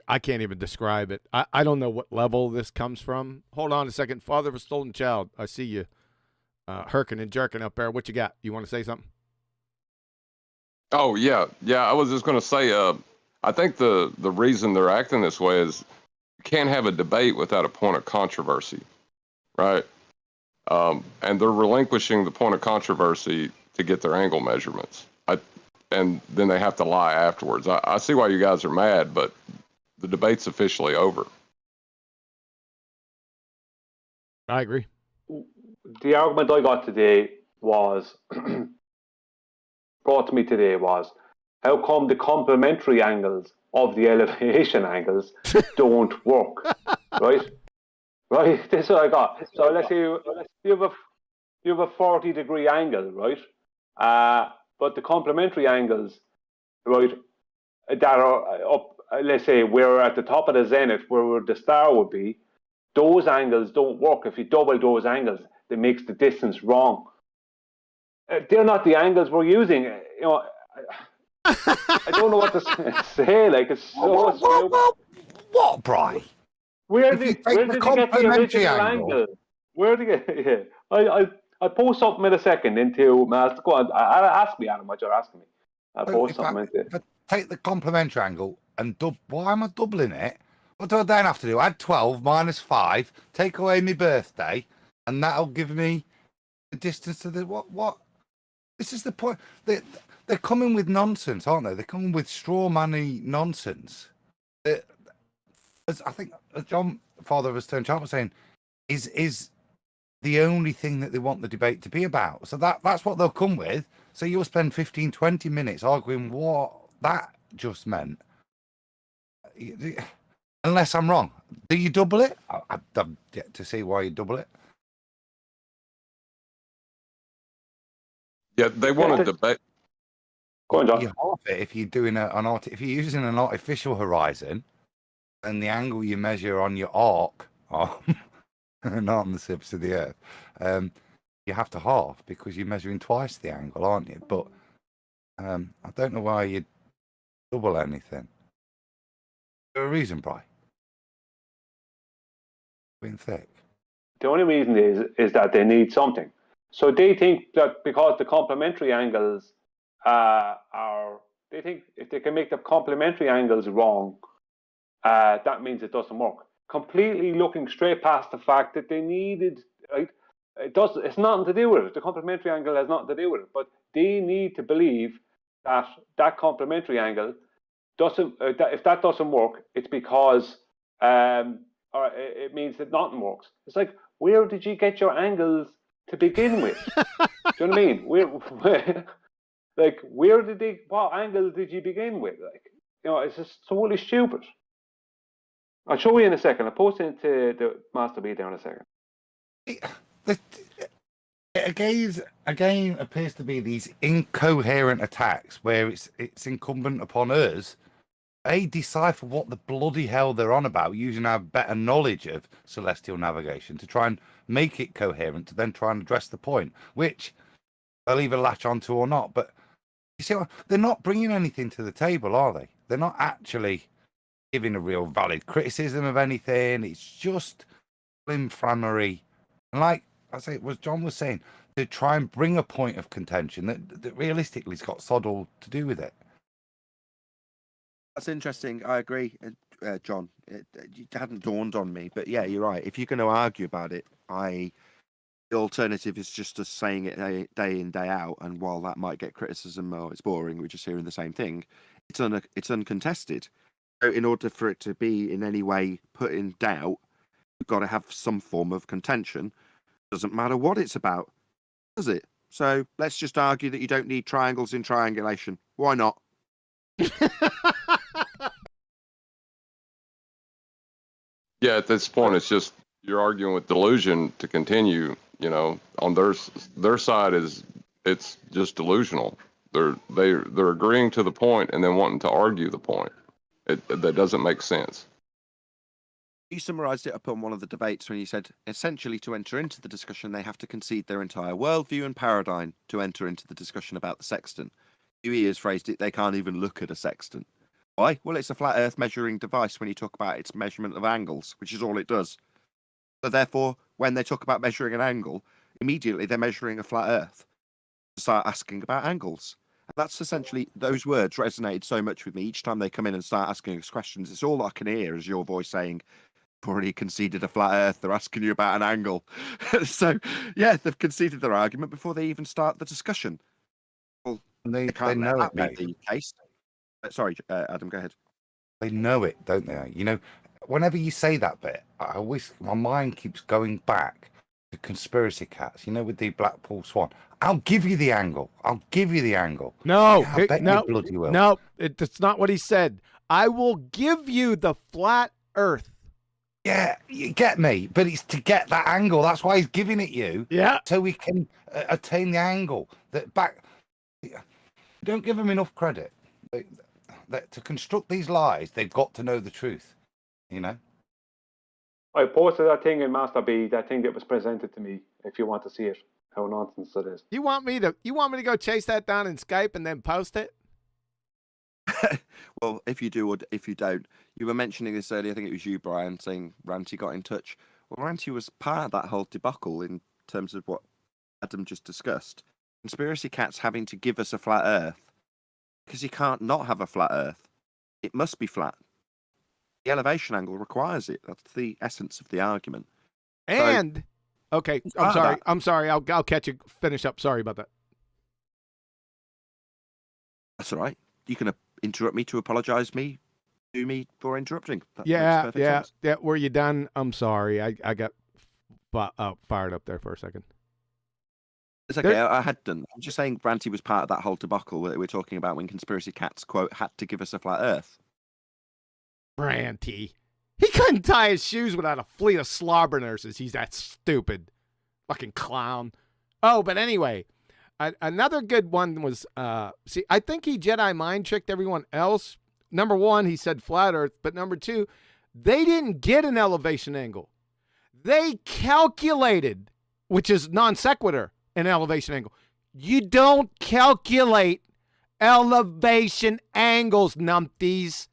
I can't even describe it. I don't know what level this comes from. Hold on a second. Father of a stolen child. I see you herking and jerking up there. What you got? You want to say something? Oh, yeah. I was just going to say, I think the reason they're acting this way is you can't have a debate without a point of controversy, right? And they're relinquishing the point of controversy to get their angle measurements. And then they have to lie afterwards. I see why you guys are mad, but the debate's officially over. I agree. The argument I got today was, brought to me today was, how come the complementary angles of the elevation angles don't work, right? Right, this is what I got. So let's say you have a 40-degree angle, right? But the complementary angles, right, that are up, let's say we're at the top of the zenith where the star would be, those angles don't work. If you double those angles, it makes the distance wrong. They're not the angles we're using. You know, I don't know what to say. Like, it's so What, Bri? Where did you get the original angle? Where did you get? Yeah. I'll post something in a second into Master. Go on, ask me, Adam, what you're asking me. I'll post something into it. Take the complementary angle and why am I doubling it? What do I then have to do? Add 12 minus 5, take away my birthday, and that'll give me the distance to the what? This is the point. They're coming with nonsense, aren't they? They're coming with straw money nonsense. As I think John, father of a stern child, was saying, is the only thing that they want the debate to be about. So that's what they'll come with. So you'll spend 15, 20 minutes arguing what that just meant. Unless I'm wrong. Do you double it? I've yet to see why you double it. Yeah, they want to debate. Go on, John. You half it if you're doing if you're using an artificial horizon, and the angle you measure on your arc, not on the surface of the Earth, you have to half because you're measuring twice the angle, aren't you? But I don't know why you'd double anything. For a reason, Bri. Being thick. The only reason is that they need something. So they think that because the complementary angles they think if they can make the complementary angles wrong, that means it doesn't work. Completely looking straight past the fact that they needed, right? It's nothing to do with it. The complementary angle has nothing to do with it. But they need to believe that that complementary angle doesn't. If that doesn't work, it's because, or it means that nothing works. It's like, where did you get your angles to begin with? Do you know what I mean? Like, what angle did you begin with? Like, you know, it's just totally stupid. I'll show you in a second. I'll post it into the Master B there in a second. It again appears to be these incoherent attacks where it's incumbent upon us decipher what the bloody hell they're on about using our better knowledge of celestial navigation to try and make it coherent to then try and address the point, which they'll either latch onto or not. But you see, they're not bringing anything to the table, are they? They're not actually giving a real valid criticism of anything. It's just flimflammery. And like I say, what John was saying, to try and bring a point of contention that realistically has got sod all to do with it. That's interesting. I agree, John. It hadn't dawned on me, but yeah, you're right. If you're going to argue about it, the alternative is just us saying it day in, day out, and while that might get criticism or it's boring, we're just hearing the same thing. It's uncontested. So in order for it to be in any way put in doubt, you've got to have some form of contention. Doesn't matter what it's about, does it? So let's just argue that you don't need triangles in triangulation. Why not? Yeah, at this point, it's just you're arguing with delusion to continue. You know, on their side it's just delusional. They're agreeing to the point and then wanting to argue the point. That doesn't make sense. You summarised it up on one of the debates when you said, essentially, to enter into the discussion, they have to concede their entire worldview and paradigm to enter into the discussion about the sextant. Lieu has phrased it, they can't even look at a sextant. Why? Well, it's a flat Earth measuring device when you talk about its measurement of angles, which is all it does. So therefore, when they talk about measuring an angle, immediately they're measuring a flat Earth. Start asking about angles. And that's essentially, those words resonated so much with me. Each time they come in and start asking us questions, it's all I can hear is your voice saying, already conceded a flat Earth, they're asking you about an angle. So, yeah, they've conceded their argument before they even start the discussion. Well, They can't know let it, that mate. be the case. Sorry, Adam, go ahead. They know it, don't they? You know, whenever you say that bit, my mind keeps going back to conspiracy cats. You know, with the Blackpool Swan. I'll give you the angle. I'll give you the angle. No, Yeah, I bet you bloody will. No, that's not what he said. I will give you the flat Earth. Yeah, you get me, but it's to get that angle. That's why he's giving it you. Yeah. So we can attain the angle. Don't give them enough credit. To construct these lies, they've got to know the truth. You know. I posted that thing in Master B, that thing that was presented to me. If you want to see it, how nonsense it is. You want me to go chase that down in Skype and then post it? Well, if you do or if you don't, you were mentioning this earlier. I think it was you, Brian, saying Ranty got in touch. Well, Ranty was part of that whole debacle in terms of what Adam just discussed. Conspiracy cats having to give us a flat Earth because you can't not have a flat Earth. It must be flat. The elevation angle requires it. That's the essence of the argument. And okay, I'm sorry. I'll catch you. Finish up. Sorry about that. That's all right. You can interrupt me to apologise to me for interrupting. That Yeah. sense. Were you done? I'm sorry. I got fired up there for a second. It's okay. I had done. I'm just saying Ranty was part of that whole debacle that we're talking about when conspiracy cats, quote, had to give us a flat Earth. Ranty. He couldn't tie his shoes without a fleet of slobber nurses. He's that stupid. Fucking clown. Oh, but anyway, another good one was, I think he Jedi mind tricked everyone else. Number one, he said flat Earth, but number two, they didn't get an elevation angle. They calculated, which is non sequitur, an elevation angle. You don't calculate elevation angles, numpties.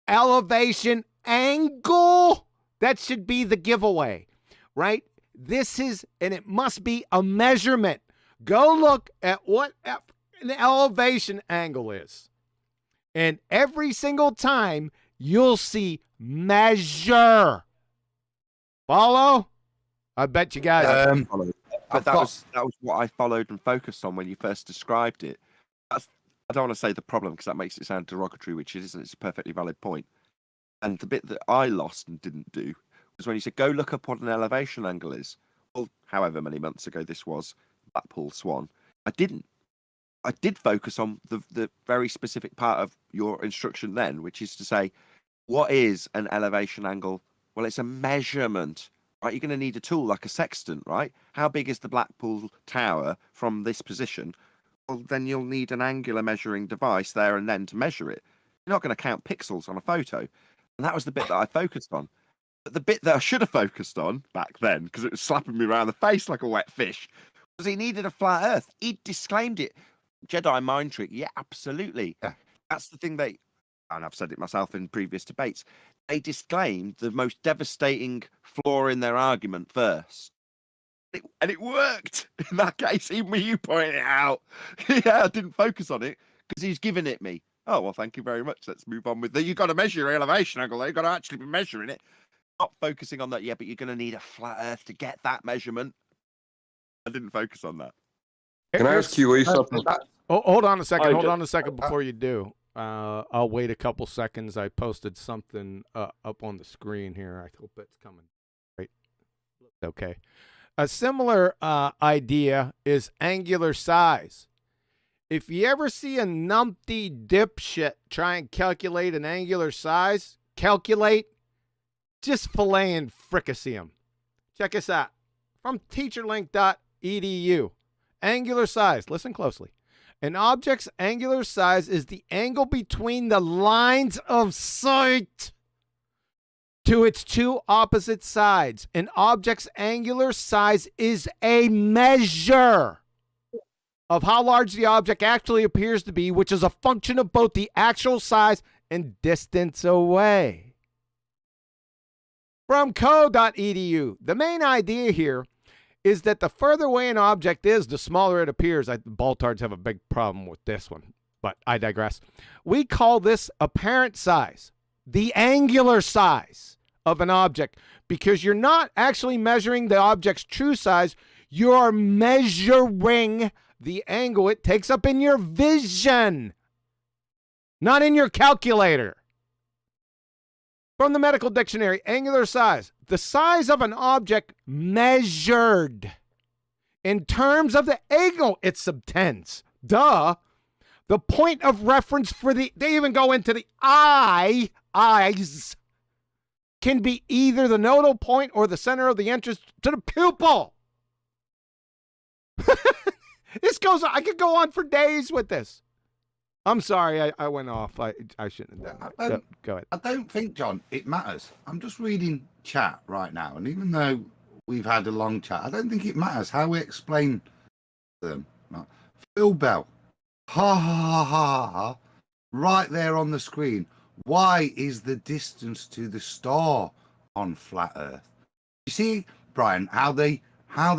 Elevation angle. That should be the giveaway, right? This is, and it must be a measurement. Go look at what an elevation angle is. And every single time you'll see measure. Follow? I bet you guys. But that was what I followed and focused on when you first described it. I don't want to say the problem because that makes it sound derogatory, which it isn't. It's a perfectly valid point. And the bit that I lost and didn't do was when you said, go look up what an elevation angle is. Well, however many months ago this was, Blackpool Swan. I didn't. I did focus on the very specific part of your instruction then, which is to say, what is an elevation angle? Well, it's a measurement, right? You're going to need a tool like a sextant, right? How big is the Blackpool Tower from this position? Well, then you'll need an angular measuring device there and then to measure it. You're not going to count pixels on a photo. And that was the bit that I focused on. But the bit that I should have focused on back then, because it was slapping me around the face like a wet fish, was he needed a flat earth. He disclaimed it. Jedi mind trick. Yeah, absolutely. Yeah. That's the thing and I've said it myself in previous debates, they disclaimed the most devastating flaw in their argument first. And it worked in that case, even with you pointing it out. Yeah, I didn't focus on it because he's giving it me. Oh, well, thank you very much. Let's move on with that. You've got to measure your elevation angle. You've got to actually be measuring it. Not focusing on that, yeah, but you're going to need a flat earth to get that measurement. I didn't focus on that. Can I ask QE something? Oh, hold on a second. I Hold ju- on a second before you do. I'll wait a couple seconds. I posted something up on the screen here. I hope it's coming. Right. Okay. A similar idea is angular size. If you ever see a numpty dipshit try and calculate an angular size, just fillet and fricassee him. Check this out. From teacherlink.edu. Angular size. Listen closely. An object's angular size is the angle between the lines of sight to its two opposite sides. An object's angular size is a measure of how large the object actually appears to be, which is a function of both the actual size and distance away. From co.edu, the main idea here is that the further away an object is, the smaller it appears. BallTARDs have a big problem with this one, but I digress. We call this apparent size, the angular size of an object, because you're not actually measuring the object's true size. You're measuring the angle it takes up in your vision, not in your calculator. From the medical dictionary, angular size, the size of an object measured in terms of the angle it subtends. Duh. The point of reference for they even go into the eyes, can be either the nodal point or the center of the entrance to the pupil. I could go on for days with this. I'm sorry, I went off. I shouldn't have done that. Go ahead. I don't think, John, it matters. I'm just reading chat right now, and even though we've had a long chat, I don't think it matters how we explain them. Phil Bell, ha ha ha ha ha, right there on the screen. Why is the distance to the star on flat Earth? You see, Brian, how they're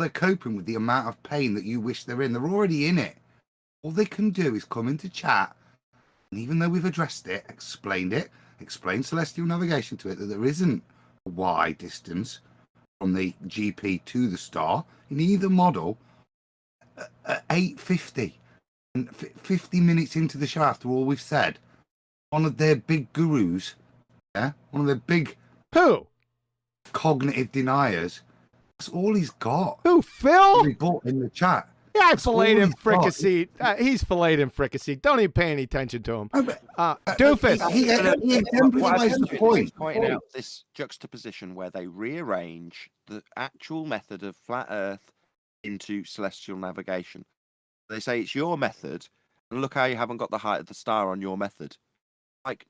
coping with the amount of pain that you wish they're in. They're already in it. All they can do is come into chat, and even though we've addressed it, explained celestial navigation to it, that there isn't a y distance from the GP to the star in either model at 8:50 and 50 minutes into the show after all we've said. One of their big gurus, one of their big cognitive deniers, that's all he's got. Who, Phil? He bought in the chat. Yeah, I filleted him fricasseed. He's filleted him fricasseed. Don't even pay any attention to him. Doofus. He exemplifies the point. Pointing out this juxtaposition where they rearrange the actual method of flat Earth into celestial navigation. They say it's your method, and look how you haven't got the height of the star on your method. Like,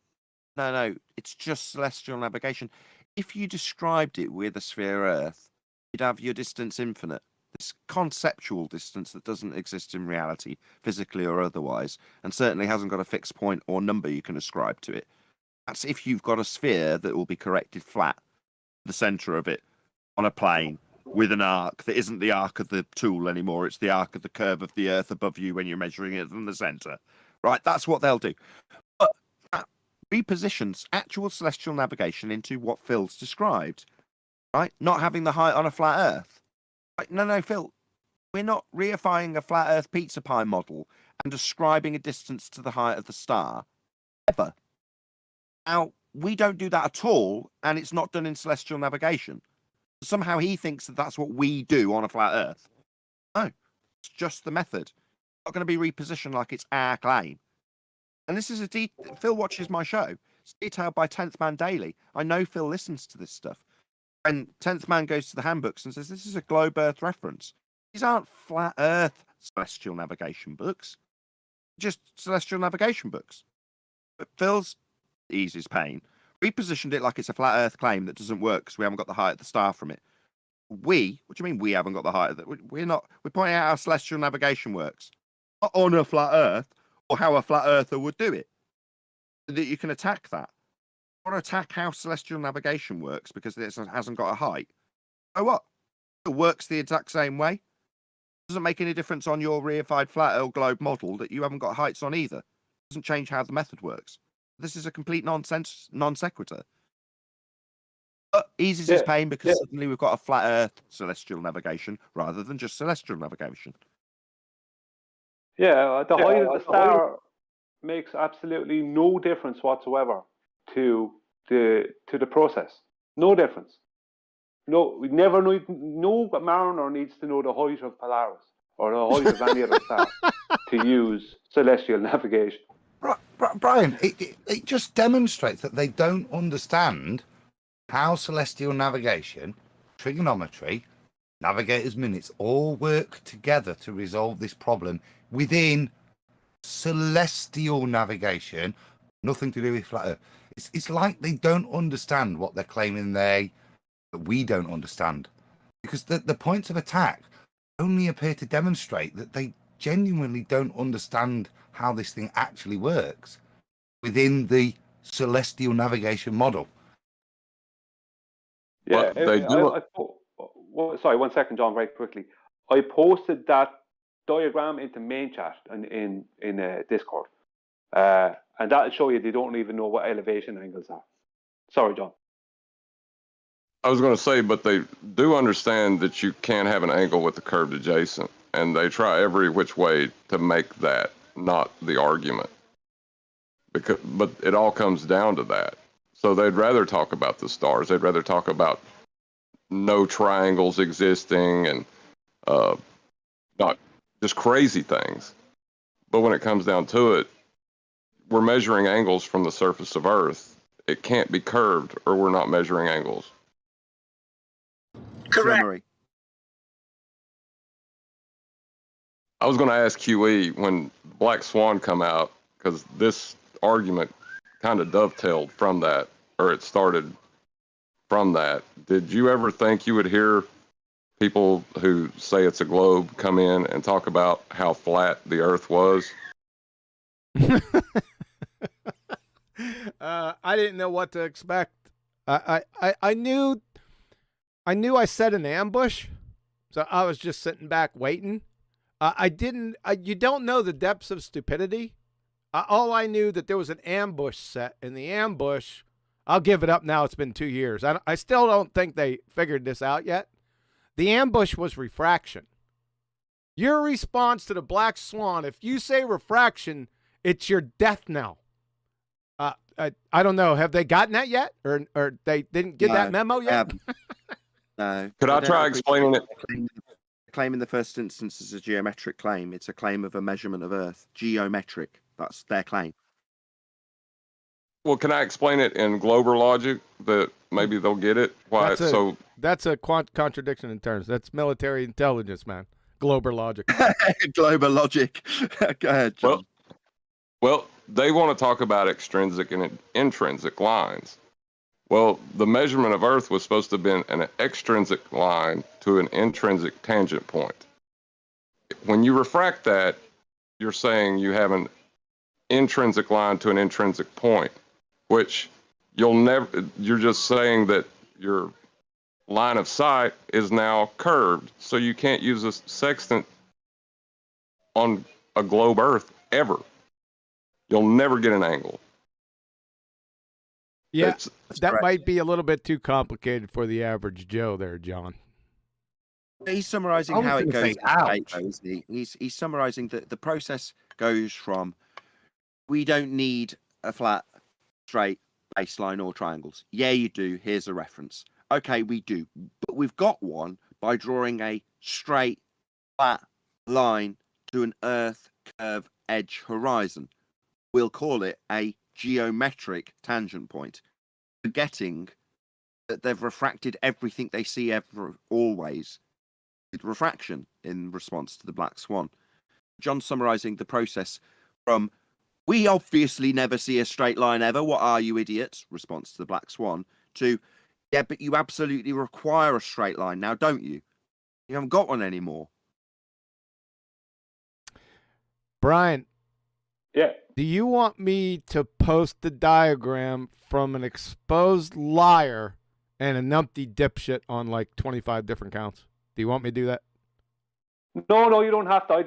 no, it's just celestial navigation. If you described it with a sphere Earth, you'd have your distance infinite. This conceptual distance that doesn't exist in reality, physically or otherwise, and certainly hasn't got a fixed point or number you can ascribe to it. That's if you've got a sphere that will be corrected flat, the center of it, on a plane, with an arc that isn't the arc of the tool anymore, it's the arc of the curve of the Earth above you when you're measuring it from the center. Right, that's what they'll do. But that repositions actual celestial navigation into what Phil's described, right? Not having the height on a flat Earth. Like, no, Phil, we're not reifying a flat Earth pizza pie model and ascribing a distance to the height of the star, ever. Now, we don't do that at all, and it's not done in celestial navigation. Somehow he thinks that that's what we do on a flat Earth. No, it's just the method. not going to be repositioned like it's our claim. And this is Phil watches my show. It's detailed by 10th Man Daily. I know Phil listens to this stuff. And 10th Man goes to the handbooks and says, this is a globe Earth reference. These aren't flat Earth celestial navigation books, just celestial navigation books. But Phil's eases pain. Repositioned it like it's a flat Earth claim that doesn't work because we haven't got the height of the star from it. What do you mean we haven't got the height of it? We're pointing out how celestial navigation works. Not on a flat Earth or how a flat earther would do it. That you can attack that. You want to attack how celestial navigation works because it hasn't got a height. So what? It works the exact same way. Doesn't make any difference on your reified flat Earth globe model that you haven't got heights on either. Doesn't change how the method works. This is a complete non sequitur. But eases his pain because suddenly we've got a flat Earth celestial navigation rather than just celestial navigation. Yeah, the height of the star makes absolutely no difference whatsoever to the process. No difference. No, we never need. No mariner needs to know the height of Polaris or the height of any other star to use celestial navigation. Brian, it just demonstrates that they don't understand how celestial navigation, trigonometry, navigator's minutes all work together to resolve this problem within celestial navigation, nothing to do with flat Earth. It's like they don't understand what they're claiming that we don't understand, because the points of attack only appear to demonstrate that they genuinely don't understand how this thing actually works within the celestial navigation model. Yeah, sorry, 1 second, John, very quickly. I posted that diagram into main chat in Discord, and that'll show you they don't even know what elevation angles are. Sorry, John. I was going to say, but they do understand that you can't have an angle with the curved adjacent, and they try every which way to make that not the argument. But it all comes down to that. So they'd rather talk about the stars. They'd rather talk about no triangles existing and not just crazy things. But when it comes down to it, we're measuring angles from the surface of Earth. It can't be curved, or we're not measuring angles. Correct. Summary. I was going to ask QE when Black Swan come out, because this argument kind of dovetailed from that, or it started from that. Did you ever think you would hear people who say it's a globe come in and talk about how flat the Earth was? I didn't know what to expect. I knew I set an ambush, so I was just sitting back waiting. You don't know the depths of stupidity. All I knew that there was an ambush set, and the ambush, I'll give it up now. It's been 2 years. I still don't think they figured this out yet. The ambush was refraction. Your response to the Black Swan, if you say refraction, it's your death knell. I don't know. Have they gotten that yet? Or they didn't get that memo yet? No. Could I try explaining it? The claim in the first instance is a geometric claim. It's a claim of a measurement of Earth. Geometric. That's their claim. Well, can I explain it in Glober logic that maybe they'll get it? Why? That's a contradiction in terms. That's military intelligence, man. Glober logic. Glober logic. Go ahead, John. Well, they want to talk about extrinsic and intrinsic lines. Well, the measurement of Earth was supposed to have been an extrinsic line to an intrinsic tangent point. When you refract that, you're saying you have an intrinsic line to an intrinsic point, which you're just saying that your line of sight is now curved, so you can't use a sextant on a globe Earth ever. You'll never get an angle. Yeah, that might be a little bit too complicated for the average Joe there, John. He's summarizing how it goes. He's summarizing that the process goes from, we don't need a flat, straight baseline or triangles. Yeah, you do. Here's a reference. Okay, we do. But we've got one by drawing a straight, flat line to an Earth curve edge horizon. We'll call it a geometric tangent point, forgetting that they've refracted everything they see always with refraction in response to the black swan. John summarizing the process from "we obviously never see a straight line ever, what are you idiots?" response to the black swan, to "yeah, but you absolutely require a straight line now, don't you? You haven't got one anymore." Brian, Yeah. do you want me to post the diagram from an exposed liar and a numpty dipshit on like 25 different counts? Do you want me to do that? No, you don't have to. I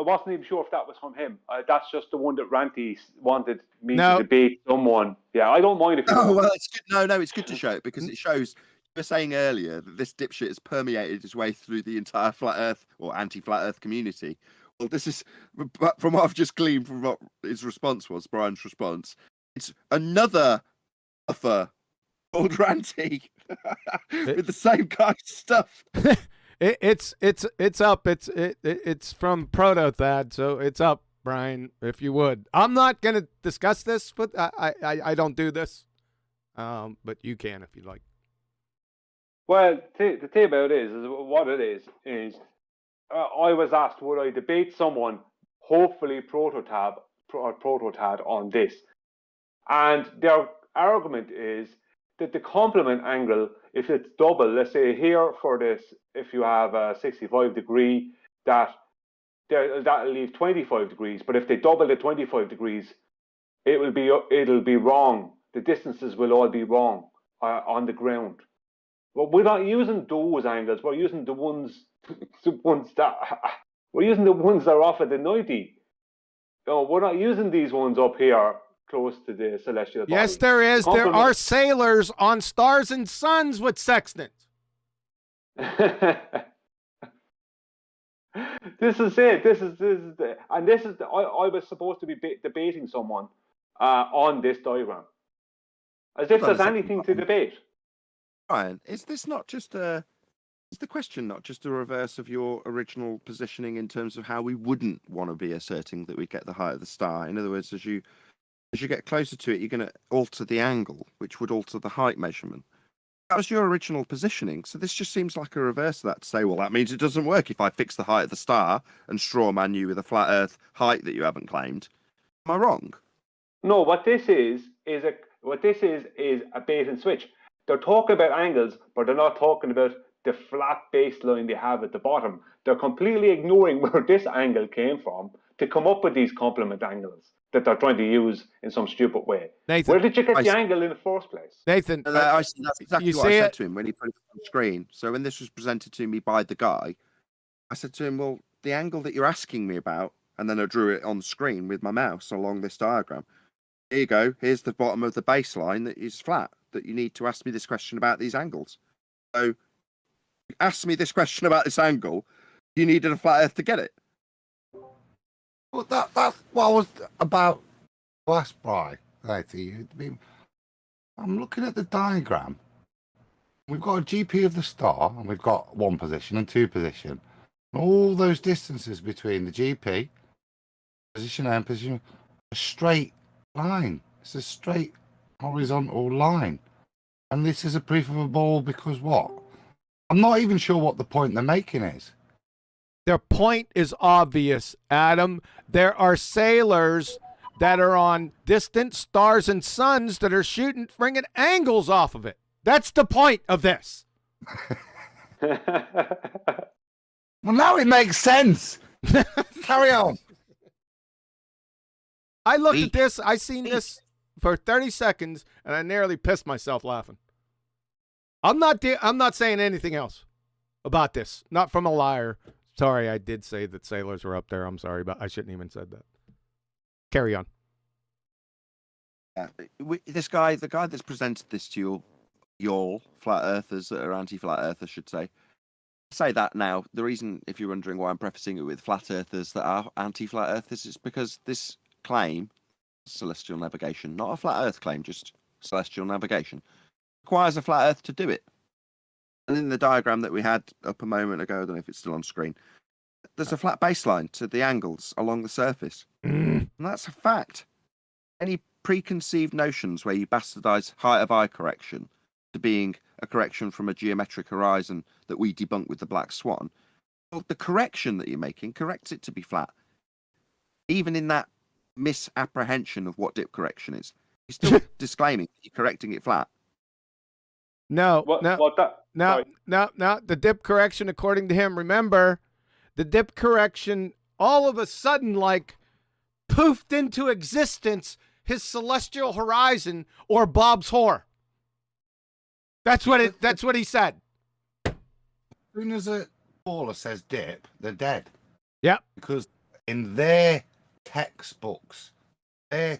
wasn't even sure if that was from him. That's just the one that Ranty wanted me to debate someone. Yeah, I don't mind if you Oh, don't. well, it's good. No, it's good to show it because it shows. You were saying earlier that this dipshit has permeated his way through the entire flat Earth or anti-flat Earth community. Well, this is from what I've just gleaned from what his response was, Brian's response. It's another offer called Ranty with the same kind of stuff. It's up. It's from Protothad, so it's up, Brian. If you would, I'm not gonna discuss this, but I don't do this. But you can if you like. Well, the thing about it is what it is I was asked would I debate someone, hopefully Prototad on this, and their argument is that the complement angle, if it's double, let's say here for this, if you have a 65 degree, that'll leave 25 degrees. But if they double the 25 degrees, it'll be wrong. The distances will all be wrong on the ground. But we're not using those angles. We're using the ones that are off at the 90. No, we're not using these ones up here close to the celestial body. Yes, there is. There are sailors on stars and suns with sextants. This is it. I was supposed to be debating someone on this diagram, as if there's anything to debate. Brian, is this not just is the question not just a reverse of your original positioning in terms of how we wouldn't want to be asserting that we get the height of the star? In other words, as you get closer to it, you're going to alter the angle, which would alter the height measurement. That was your original positioning. So this just seems like a reverse of that to say, well, that means it doesn't work if I fix the height of the star and straw man you with a flat Earth height that you haven't claimed. Am I wrong? No, what this is a bait and switch. They're talking about angles, but they're not talking about the flat baseline they have at the bottom. They're completely ignoring where this angle came from to come up with these complement angles that they're trying to use in some stupid way. Nathan, where did you get the angle in the first place? Nathan, that's exactly what I said to him when he put it on the screen. So when this was presented to me by the guy, I said to him, well, the angle that you're asking me about, and then I drew it on the screen with my mouse along this diagram. Here you go. Here's the bottom of the baseline that is flat, that you need to ask me this question about these angles. So ask me this question about this angle. You needed a flat Earth to get it. Well, that's what I was about to ask, Brian. I'm looking at the diagram. We've got a GP of the star, and we've got one position and two position. All those distances between the GP, position A and position, a straight line. It's a straight horizontal line. And this is a proof of a ball because what? I'm not even sure what the point they're making is. Their point is obvious, Adam. There are sailors that are on distant stars and suns that are shooting friggin' angles off of it. That's the point of this. Well, now it makes sense. Carry on. I looked at this. I seen this for 30 seconds, and I nearly pissed myself laughing. I'm not saying anything else about this. Not from a liar. Sorry, I did say that sailors were up there. I'm sorry, but I shouldn't even said that. Carry on. This guy, the guy that's presented this to y'all flat earthers that are anti-flat earthers, should say that now. The reason, if you're wondering why I'm prefacing it with flat earthers that are anti-flat earthers, is because this claim, celestial navigation, not a flat earth claim, just celestial navigation, requires a flat earth to do it. And in the diagram that we had up a moment ago, I don't know if it's still on screen, there's a flat baseline to the angles along the surface. And that's a fact. Any preconceived notions where you bastardize height of eye correction to being a correction from a geometric horizon that we debunk with the black swan, well, the correction that you're making corrects it to be flat. Even in that misapprehension of what dip correction is, you're still disclaiming you're correcting it flat. No, What that? no, Sorry. no. The dip correction, according to him, remember, the dip correction all of a sudden, like, poofed into existence his celestial horizon or Bob's whore. That's what he said. As soon as a baller says dip, they're dead. Yep. Because in their textbooks, yeah,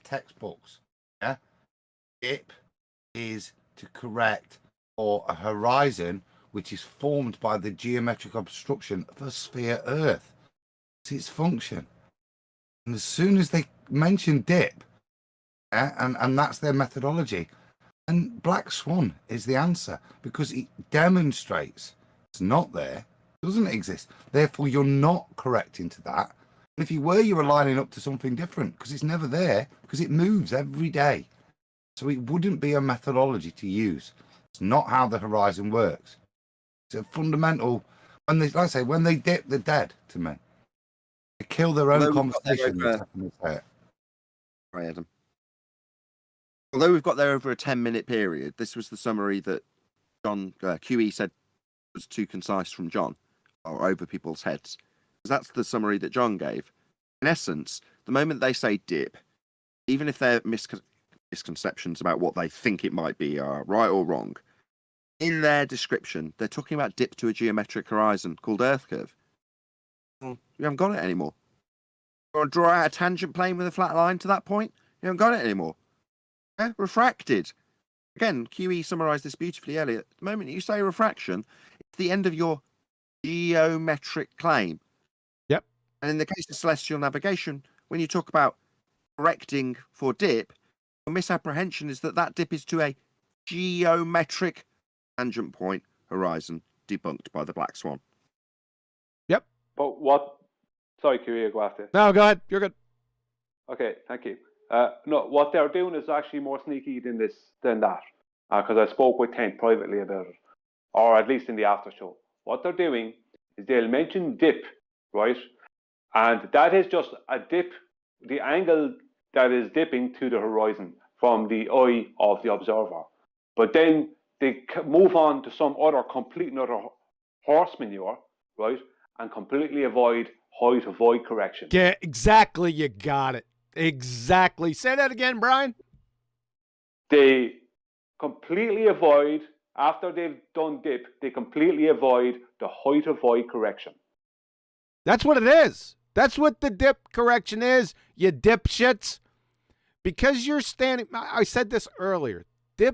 dip is to correct for a horizon which is formed by the geometric obstruction of a sphere Earth. It's its function. And as soon as they mention dip, and that's their methodology, and black swan is the answer because it demonstrates it's not there, doesn't exist. Therefore, you're not correcting to that. And if you were, you were lining up to something different because it's never there because it moves every day. So it wouldn't be a methodology to use. It's not how the horizon works. It's a fundamental. When they, like I say, when they dip, they're dead to me. They kill their own conversation. Right, Adam. Although we've got there over a 10-minute period, this was the summary that John QE said was too concise from John, or over people's heads. That's the summary that John gave. In essence, the moment they say dip, even if their misconceptions about what they think it might be are right or wrong, in their description, they're talking about dip to a geometric horizon called Earth curve. Well, you haven't got it anymore. You want to draw out a tangent plane with a flat line to that point? You haven't got it anymore. Yeah? Refracted. Again, QE summarized this beautifully earlier. The moment you say refraction, it's the end of your geometric claim. Yep. And in the case of celestial navigation, when you talk about correcting for dip, your misapprehension is that that dip is to a geometric tangent point horizon debunked by the black swan. Yep. But what? Sorry, QE, go after. No, go ahead. You're good. Okay, thank you. No, what they're doing is actually more sneaky than that. Because I spoke with Kent privately about it, or at least in the after show. What they're doing is they'll mention dip, right? And that is just a dip, the angle that is dipping to the horizon from the eye of the observer. But then they move on to some other complete another horse manure, right? And completely avoid height of eye correction. Yeah, exactly. You got it. Exactly. Say that again, Brian. They completely avoid, after they've done dip, they completely avoid the height of eye correction. That's what it is. That's what the dip correction is, you dipshits. Because you're standing, I said this earlier, the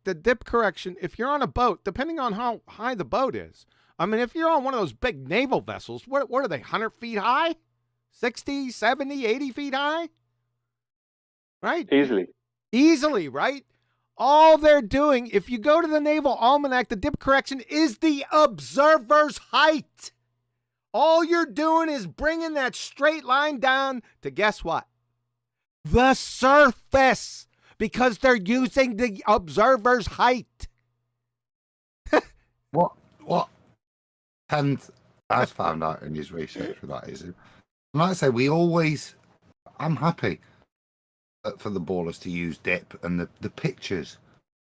dip correction, if you're on a boat, depending on how high the boat is, I mean, if you're on one of those big naval vessels, what are they, 100 feet high? 60, 70, 80 feet high? Right? Easily, right? All they're doing, if you go to the Naval Almanac, the dip correction is the observer's height. All you're doing is bringing that straight line down to guess what? The surface, because they're using the observer's height. What Kent has found out in his research for that is, like I say, I'm happy for the ballers to use dip and the pictures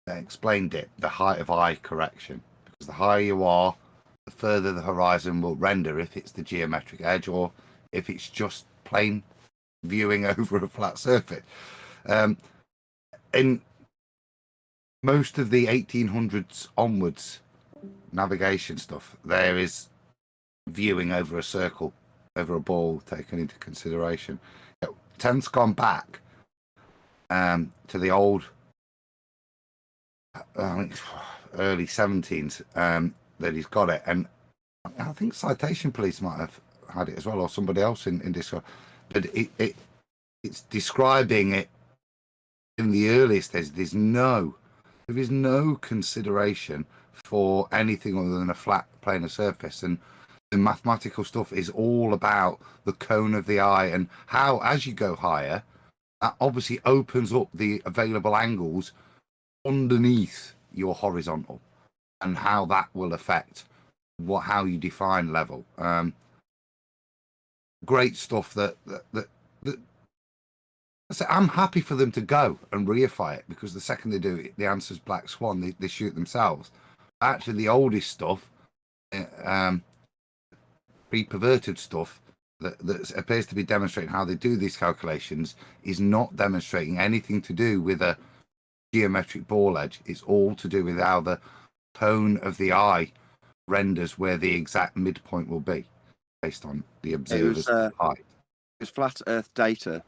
that explain dip, the height of eye correction, because the higher you are, the further the horizon will render if it's the geometric edge or if it's just plain viewing over a flat surface. In most of the 1800s onwards navigation stuff, there is viewing over a circle, over a ball taken into consideration. Kent's gone back to the old early 17s that he's got it, and I think Citation Police might have had it as well, or somebody else in Discord, but it's describing it in the earliest days. There is no consideration for anything other than a flat planar surface, and The mathematical stuff is all about the cone of the eye and how, as you go higher, that obviously opens up the available angles underneath your horizontal, and how that will affect how you define level. Great stuff that I'm happy for them to go and reify it, because the second they do it, the answer's Black Swan. They shoot themselves. Actually, the oldest stuff, pre-perverted stuff that appears to be demonstrating how they do these calculations, is not demonstrating anything to do with a geometric ball edge. It's all to do with how the cone of the eye renders where the exact midpoint will be based on the observer's height. It was flat Earth data.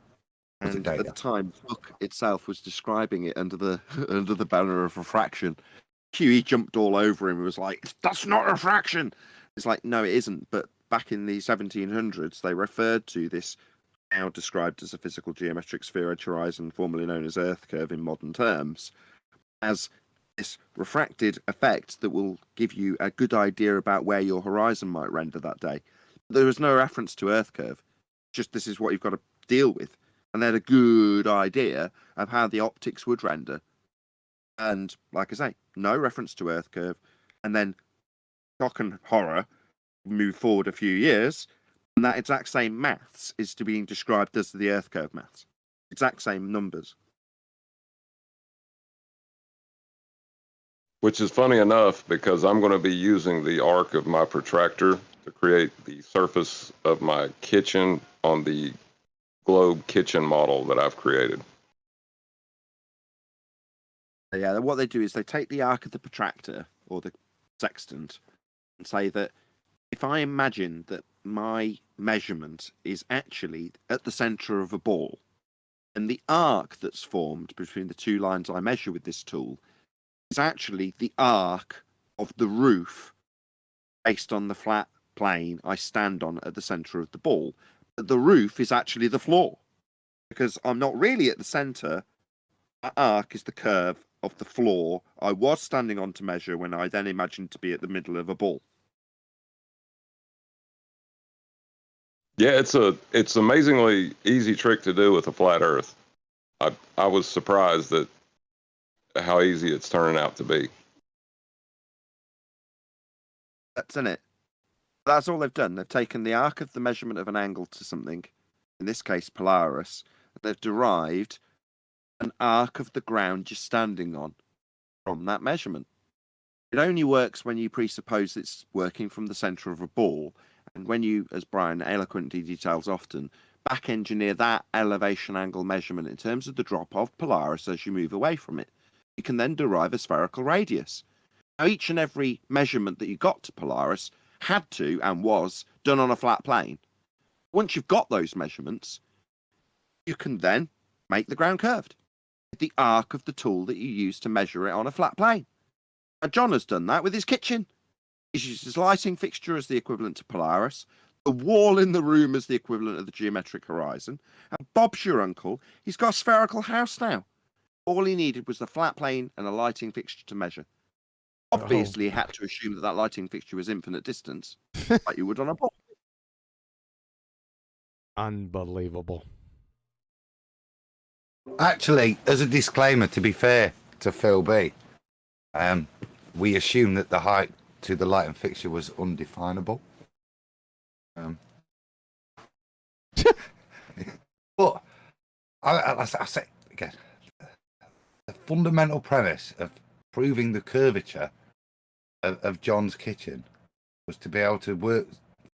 Was it And data? at the time, the book itself was describing it under the under the banner of refraction. QE jumped all over him and was like, "That's not refraction." It's like, no, it isn't. But back in the 1700s, they referred to this, now described as a physical geometric sphere edge horizon, formerly known as Earth curve in modern terms, as this refracted effect that will give you a good idea about where your horizon might render that day. There was no reference to Earth curve. Just this is what you've got to deal with. And they had a good idea of how the optics would render. And like I say, no reference to Earth curve. And then shock and horror, move forward a few years, and that exact same maths is to being described as the Earth curve maths. Exact same numbers. Which is funny enough, because I'm going to be using the arc of my protractor to create the surface of my kitchen on the globe kitchen model that I've created. Yeah, what they do is they take the arc of the protractor or the sextant and say that if I imagine that my measurement is actually at the center of a ball, and the arc that's formed between the two lines I measure with this tool is actually the arc of the roof based on the flat plane I stand on at the center of the ball. But the roof is actually the floor, because I'm not really at the center. That arc is the curve of the floor I was standing on to measure when I then imagined to be at the middle of a ball. Yeah, it's amazingly easy trick to do with a flat Earth. I was surprised at how easy it's turning out to be. That's in it. That's all they've done. They've taken the arc of the measurement of an angle to something, in this case Polaris. They've derived an arc of the ground you're standing on from that measurement. It only works when you presuppose it's working from the center of a ball, and when you, as Brian eloquently details often, back engineer that elevation angle measurement in terms of the drop of Polaris as you move away from it, you can then derive a spherical radius. Now, each and every measurement that you got to Polaris had to and was done on a flat plane. Once you've got those measurements, you can then make the ground curved with the arc of the tool that you use to measure it on a flat plane. Now, John has done that with his kitchen. He's used his lighting fixture as the equivalent to Polaris, the wall in the room as the equivalent of the geometric horizon, and Bob's your uncle. He's got a spherical house now. All he needed was the flat plane and a lighting fixture to measure. Obviously, he had to assume that that lighting fixture was infinite distance, like you would on a ball. Unbelievable. Actually, as a disclaimer, to be fair to Phil B, we assume that the height to the lighting fixture was undefinable. But I say again, the fundamental premise of proving the curvature of John's kitchen was to be able to work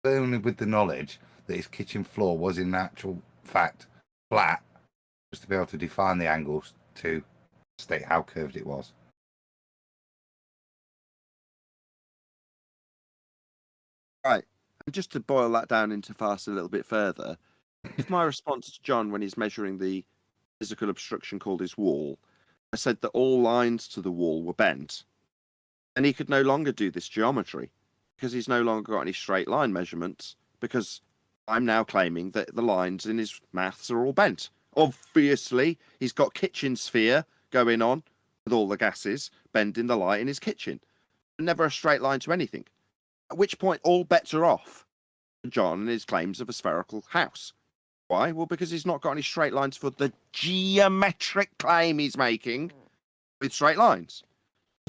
firmly with the knowledge that his kitchen floor was in actual fact flat, was to be able to define the angles to state how curved it was. Right. And just to boil that down into farce a little bit further, if my response to John when he's measuring the physical obstruction called his wall, I said that all lines to the wall were bent, and he could no longer do this geometry because he's no longer got any straight line measurements, because I'm now claiming that the lines in his maths are all bent. Obviously, he's got kitchen sphere going on with all the gases bending the light in his kitchen. Never a straight line to anything. At which point, all bets are off for John and his claims of a spherical house. Why? Well, because he's not got any straight lines for the geometric claim he's making with straight lines.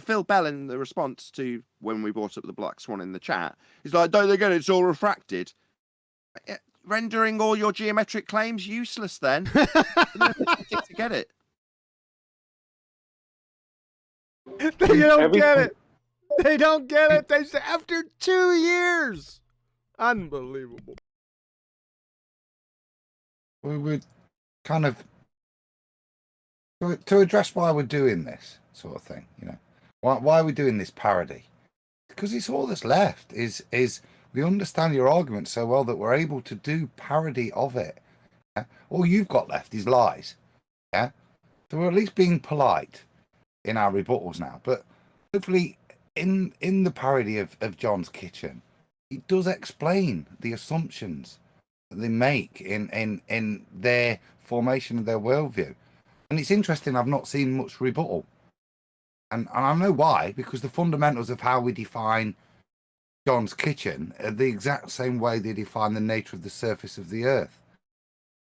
Phil Bell, in the response to when we brought up the black swan in the chat, he's like, don't they get it? It's all refracted. Rendering all your geometric claims useless then. To get it. They don't get it. They don't get it. They say after 2 years. Unbelievable. We would kind of to address why we're doing this sort of thing, you know. Why are we doing this parody? Because it's all that's left is we understand your argument so well that we're able to do parody of it. Yeah? All you've got left is lies. Yeah. So we're at least being polite in our rebuttals now. But hopefully in the parody of John's Kitchen, it does explain the assumptions that they make in their formation of their worldview. And it's interesting, I've not seen much rebuttal. And I know why, because the fundamentals of how we define John's Kitchen are the exact same way they define the nature of the surface of the earth.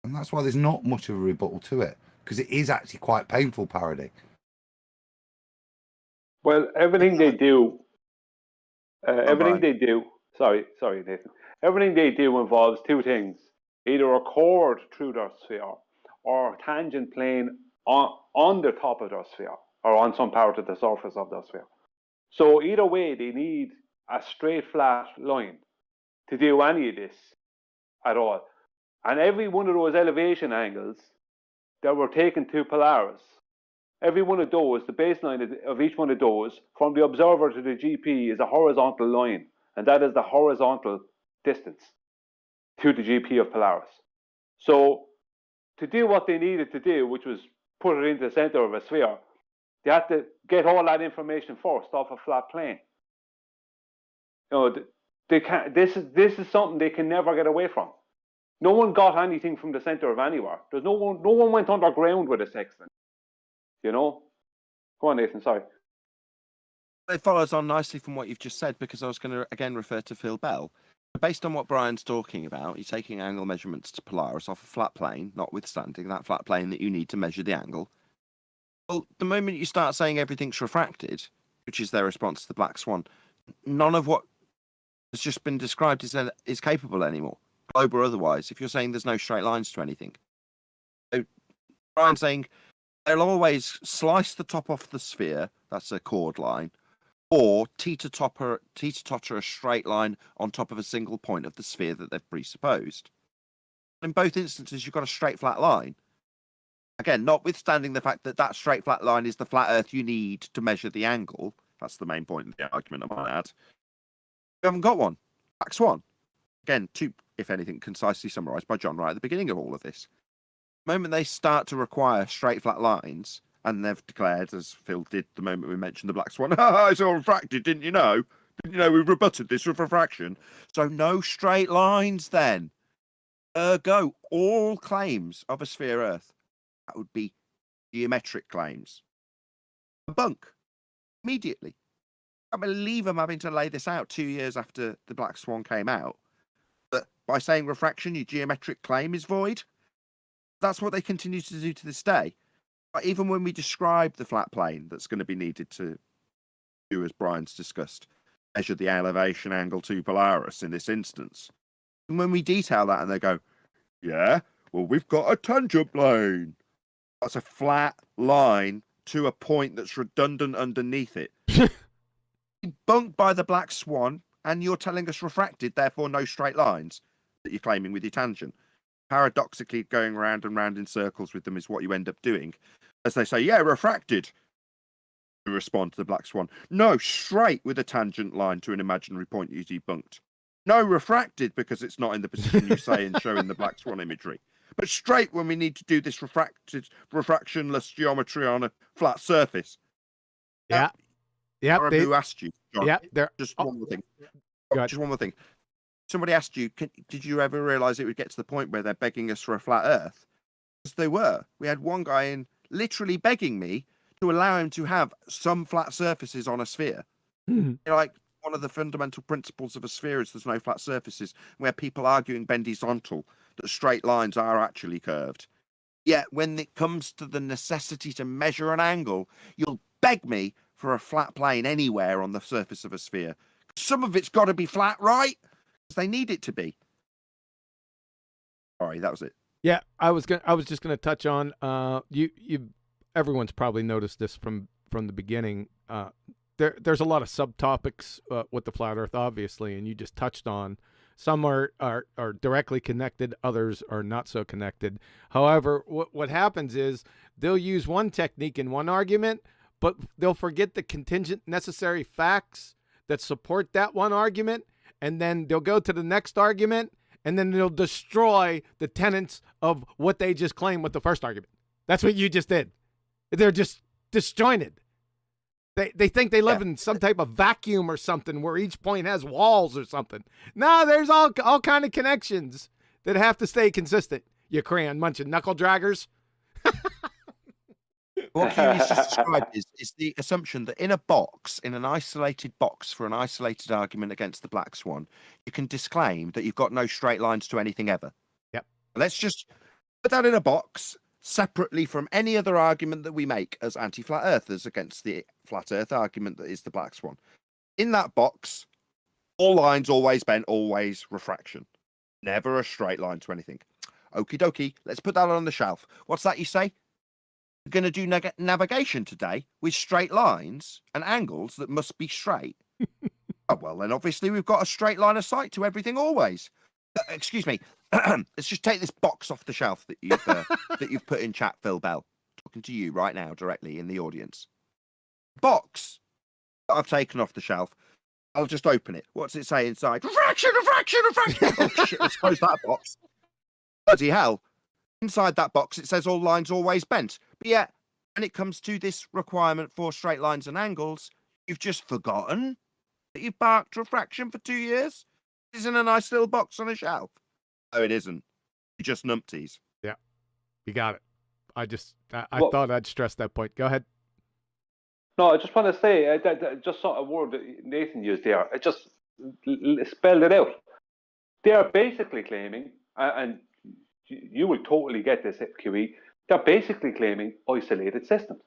And that's why there's not much of a rebuttal to it, because it is actually quite painful parody. Well, everything they do, sorry, Nathan. Everything they do involves two things: either a chord through their sphere, or a tangent plane on the top of their sphere, or on some part of the surface of their sphere. So either way, they need a straight, flat line to do any of this at all. And every one of those elevation angles that were taken to Polaris, every one of those, the baseline of each one of those, from the observer to the GP is a horizontal line, and that is the horizontal distance to the GP of Polaris. So to do what they needed to do, which was put it into the center of a sphere, they had to get all that information first off a flat plane. You know, they can't. This is something they can never get away from. No one got anything from the center of anywhere. There's no one went underground with a sextant. You know? Go on, Nathan, sorry. It follows on nicely from what you've just said, because I was going to again refer to Phil Bell. Based on what Brian's talking about, you're taking angle measurements to Polaris off a flat plane, notwithstanding that flat plane that you need to measure the angle. Well, the moment you start saying everything's refracted, which is their response to the black swan, none of what has just been described is capable anymore, globe or otherwise, if you're saying there's no straight lines to anything. So Brian's saying they'll always slice the top off the sphere, that's a chord line, or teeter-totter a straight line on top of a single point of the sphere that they've presupposed. In both instances, you've got a straight flat line. Again, notwithstanding the fact that that straight flat line is the flat earth you need to measure the angle. That's the main point of the argument I might add. You haven't got one. Black swan. Again, if anything, concisely summarised by John right at the beginning of all of this. The moment they start to require straight flat lines, and they've declared, as Phil did the moment we mentioned the black swan, it's all refracted, didn't you know? Didn't you know we've rebutted this with refraction? So no straight lines then. Ergo, all claims of a sphere Earth, that would be geometric claims. A bunk. Immediately. I believe I'm having to lay this out 2 years after the black swan came out. But by saying refraction, your geometric claim is void. That's what they continue to do to this day. But even when we describe the flat plane that's going to be needed to do, as Brian's discussed, measure the elevation angle to Polaris in this instance. And when we detail that and they go, yeah, well, we've got a tangent plane. That's a flat line to a point that's redundant underneath it. Bunked by the black swan, and you're telling us refracted, therefore no straight lines that you're claiming with your tangent. Paradoxically, going round and round in circles with them is what you end up doing. As they say, yeah, refracted. You respond to the black swan. No, straight with a tangent line to an imaginary point you debunked. No, refracted because it's not in the position you say and showing the black swan imagery. But straight when we need to do this refractionless geometry on a flat surface. Yeah. Yeah. Who asked you, John? Yeah. Just one more thing. Good. Just one more thing. Somebody asked you, did you ever realise it would get to the point where they're begging us for a flat Earth? Because they were. We had one guy in literally begging me to allow him to have some flat surfaces on a sphere. Mm-hmm. You're like, one of the fundamental principles of a sphere is there's no flat surfaces, where people arguing bendizontal, that straight lines are actually curved. Yet when it comes to the necessity to measure an angle, you'll beg me for a flat plane anywhere on the surface of a sphere. Some of it's got to be flat, right? Because they need it to be. Sorry, that was it. Yeah, I was just gonna touch on everyone's probably noticed this from the beginning. There's a lot of subtopics with the flat Earth, obviously, and you just touched on. Some are directly connected, others are not so connected. However, what happens is they'll use one technique in one argument, but they'll forget the contingent necessary facts that support that one argument, and then they'll go to the next argument, and then they'll destroy the tenets of what they just claimed with the first argument. That's what you just did. They're just disjointed. They think they live in some type of vacuum or something where each point has walls or something. No, there's all kind of connections that have to stay consistent. You crayon munching knuckle draggers. What Huey's just described is the assumption that in a box, in an isolated box for an isolated argument against the black swan, you can disclaim that you've got no straight lines to anything ever. Yep. Let's just put that in a box separately from any other argument that we make as anti-flat earthers against the flat earth argument that is the black swan. In that box, all lines always bend, always refraction. Never a straight line to anything. Okie dokie, let's put that on the shelf. What's that you say? We're going to do navigation today with straight lines and angles that must be straight. Oh, well, then obviously we've got a straight line of sight to everything always. Excuse me. Let's just take this box off the shelf that you've put in chat, Phil Bell. Talking to you right now, directly in the audience. Box that I've taken off the shelf. I'll just open it. What's it say inside? Refraction, refraction, refraction. Oh shit! Let's close that box. Bloody hell! Inside that box, it says all lines always bent. But yet, when it comes to this requirement for straight lines and angles, you've just forgotten that you've barked refraction for 2 years. It's in a nice little box on a shelf. Oh, it isn't. You just numpties. Yeah, you got it. I thought I'd stress that point. Go ahead. No, I just want to say, just saw a word that Nathan used there. It just spelled it out. They are basically claiming, and you will totally get this, QE, they're basically claiming isolated systems.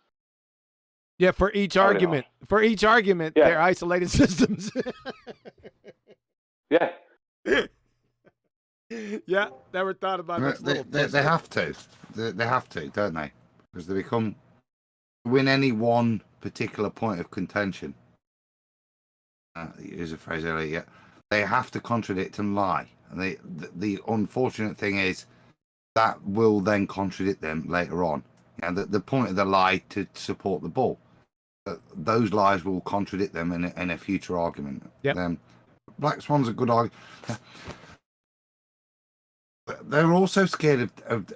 Yeah, for each argument. For each argument, yeah. They're isolated systems. Yeah. Yeah, never thought about that. They have to. They have to, don't they? Because they become win any one particular point of contention. Use a phrase earlier. Yeah, they have to contradict and lie. And the unfortunate thing is that will then contradict them later on. And the point of the lie to support the bull. Those lies will contradict them in a future argument. Yep. Black Swan's a good argument. They're also scared of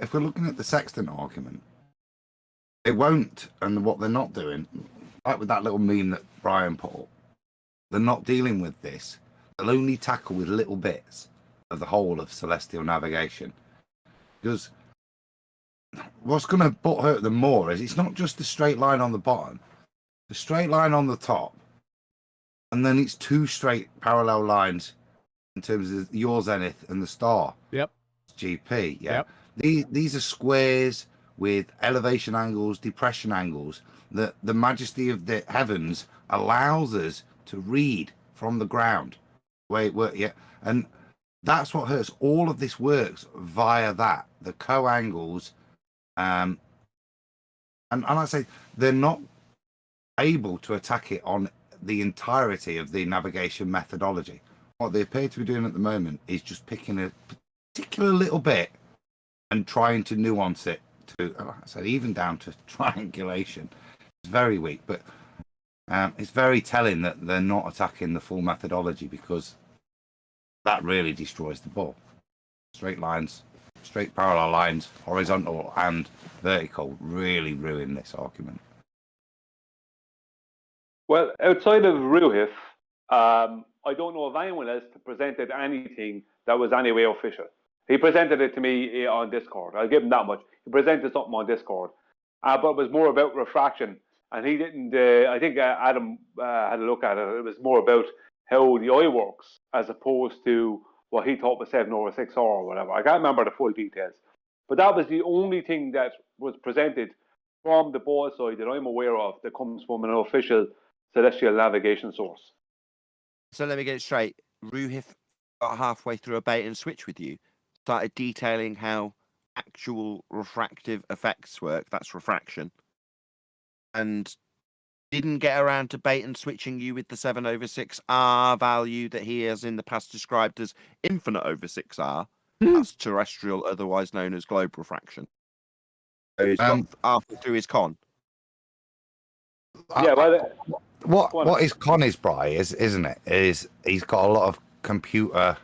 if we're looking at the sextant argument, they won't, and what they're not doing, like with that little meme that Brian put up, they're not dealing with this. They'll only tackle with little bits of the whole of celestial navigation. Because what's going to butt hurt them more is it's not just the straight line on the bottom, the straight line on the top, and then it's two straight parallel lines in terms of your zenith and the star. Yep. GP. Yeah. Yep. These are squares with elevation angles, depression angles that the majesty of the heavens allows us to read from the ground. Yeah. And that's what hurts. All of this works via that, the co-angles. And I say they're not able to attack it on the entirety of the navigation methodology. What they appear to be doing at the moment is just picking a particular little bit and trying to nuance it to, like I said, even down to triangulation. It's very weak, but it's very telling that they're not attacking the full methodology, because that really destroys the ball. Straight lines, straight parallel lines, horizontal and vertical really ruin this argument. Well, outside of Ruhif, I don't know of anyone else that presented anything that was anyway official. He presented it to me on Discord. I'll give him that much. He presented something on Discord, but it was more about refraction. and he didn't. I think Adam had a look at it. It was more about how the eye works as opposed to what he thought was 7/6 or whatever. I can't remember the full details, but that was the only thing that was presented from the ball side that I'm aware of that comes from an official celestial navigation source. So let me get it straight. Ruhif got halfway through a bait and switch with you, started detailing how actual refractive effects work. That's refraction. And didn't get around to bait and switching you with the 7/6R value that he has in the past described as infinite over 6R. That's terrestrial, otherwise known as globe refraction. So he's got halfway through his con. Yeah, well, what his con is, Bri, isn't it? Is he's got a lot of computer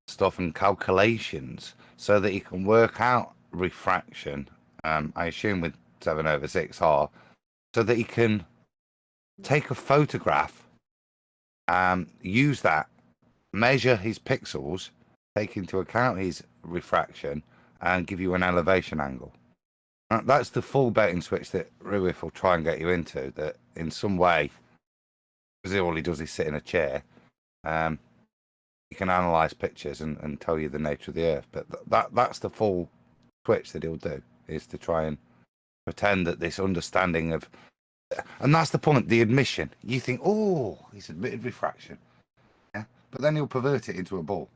stuff and calculations so that he can work out refraction. I assume with 7/6R, so that he can take a photograph, use that, measure his pixels, take into account his refraction, and give you an elevation angle. That's the full bait and switch that Ruhif will try and get you into, that in some way, because all he does is sit in a chair, he can analyse pictures and tell you the nature of the Earth. But that's the full switch that he'll do, is to try and pretend that this understanding of... And that's the point, the admission. You think, oh, he's admitted refraction. Yeah, but then he'll pervert it into a ball.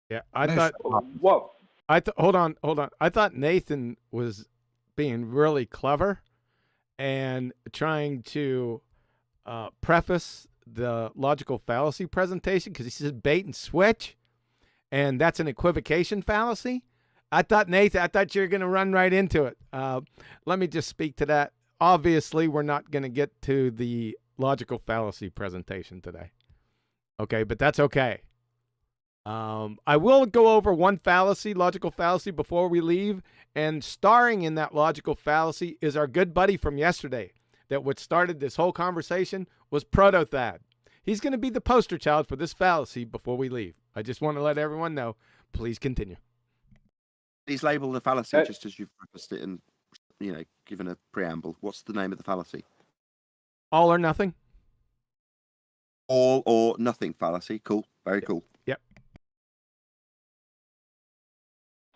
Yeah, I thought... What? Hold on. I thought Nathan was being really clever and trying to preface the logical fallacy presentation, because he says bait and switch, and that's an equivocation fallacy. Nathan, I thought you were going to run right into it. Let me just speak to that. Obviously, we're not going to get to the logical fallacy presentation today. Okay, but that's okay. I will go over one logical fallacy, before we leave, and starring in that logical fallacy is our good buddy from yesterday, that what started this whole conversation was Proto-Thad. He's going to be the poster child for this fallacy before we leave. I just want to let everyone know. Please continue. Please label the fallacy just as you've prefaced it and, given a preamble. What's the name of the fallacy? All or nothing. All or nothing fallacy. Cool. Very cool. Yep.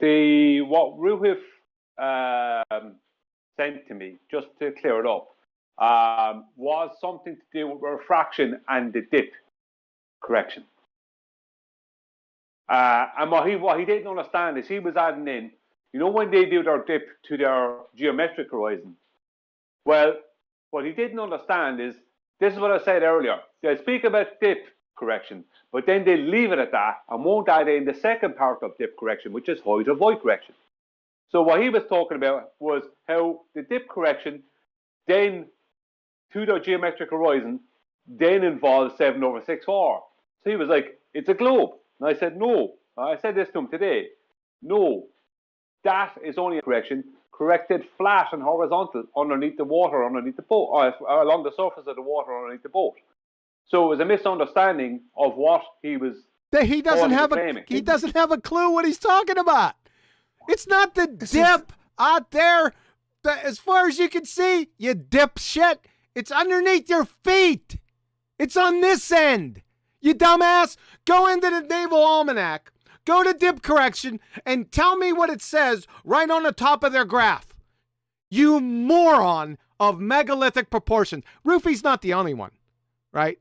What Ruhif sent to me, just to clear it up, was something to do with refraction and the dip correction. And what he didn't understand is he was adding in, when they do their dip to their geometric horizon. Well, what he didn't understand is, this is what I said earlier. They speak about dip correction, but then they leave it at that and won't add in the second part of dip correction, which is height or void correction. So what he was talking about was how the dip correction then to the geometric horizon then involves 7/6R. So he was like, it's a globe. And I said, no. I said this to him today. No, that is only a correction corrected flat and horizontal underneath the water, underneath the boat, or along the surface of the water underneath the boat. So it was a misunderstanding of what he was. He doesn't have a clue what he's talking about. It's not the dip out there. As far as you can see, you dipshit. It's underneath your feet. It's on this end. You dumbass. Go into the Naval almanac. Go to dip correction and tell me what it says right on the top of their graph. You moron of megalithic proportions. Rufy's not the only one, right?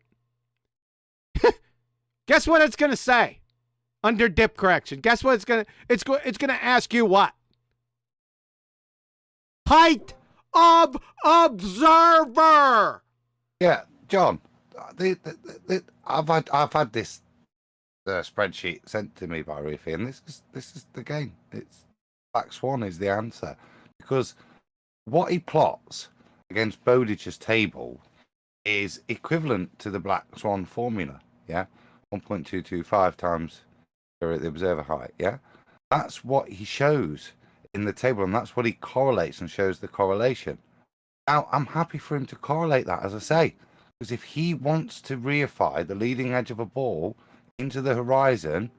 Guess what it's going to say under dip correction? Guess what it's going to ask you what? Height of observer. Yeah, John. I've had this spreadsheet sent to me by Rufy, and this is the game. It's Black Swan is the answer, because what he plots against Bowditch's table is equivalent to the Black Swan formula. Yeah, 1.225 times the observer height. Yeah, that's what he shows in the table, and that's what he correlates and shows the correlation. Now, I'm happy for him to correlate that, as I say, because if he wants to reify the leading edge of a ball into the horizon,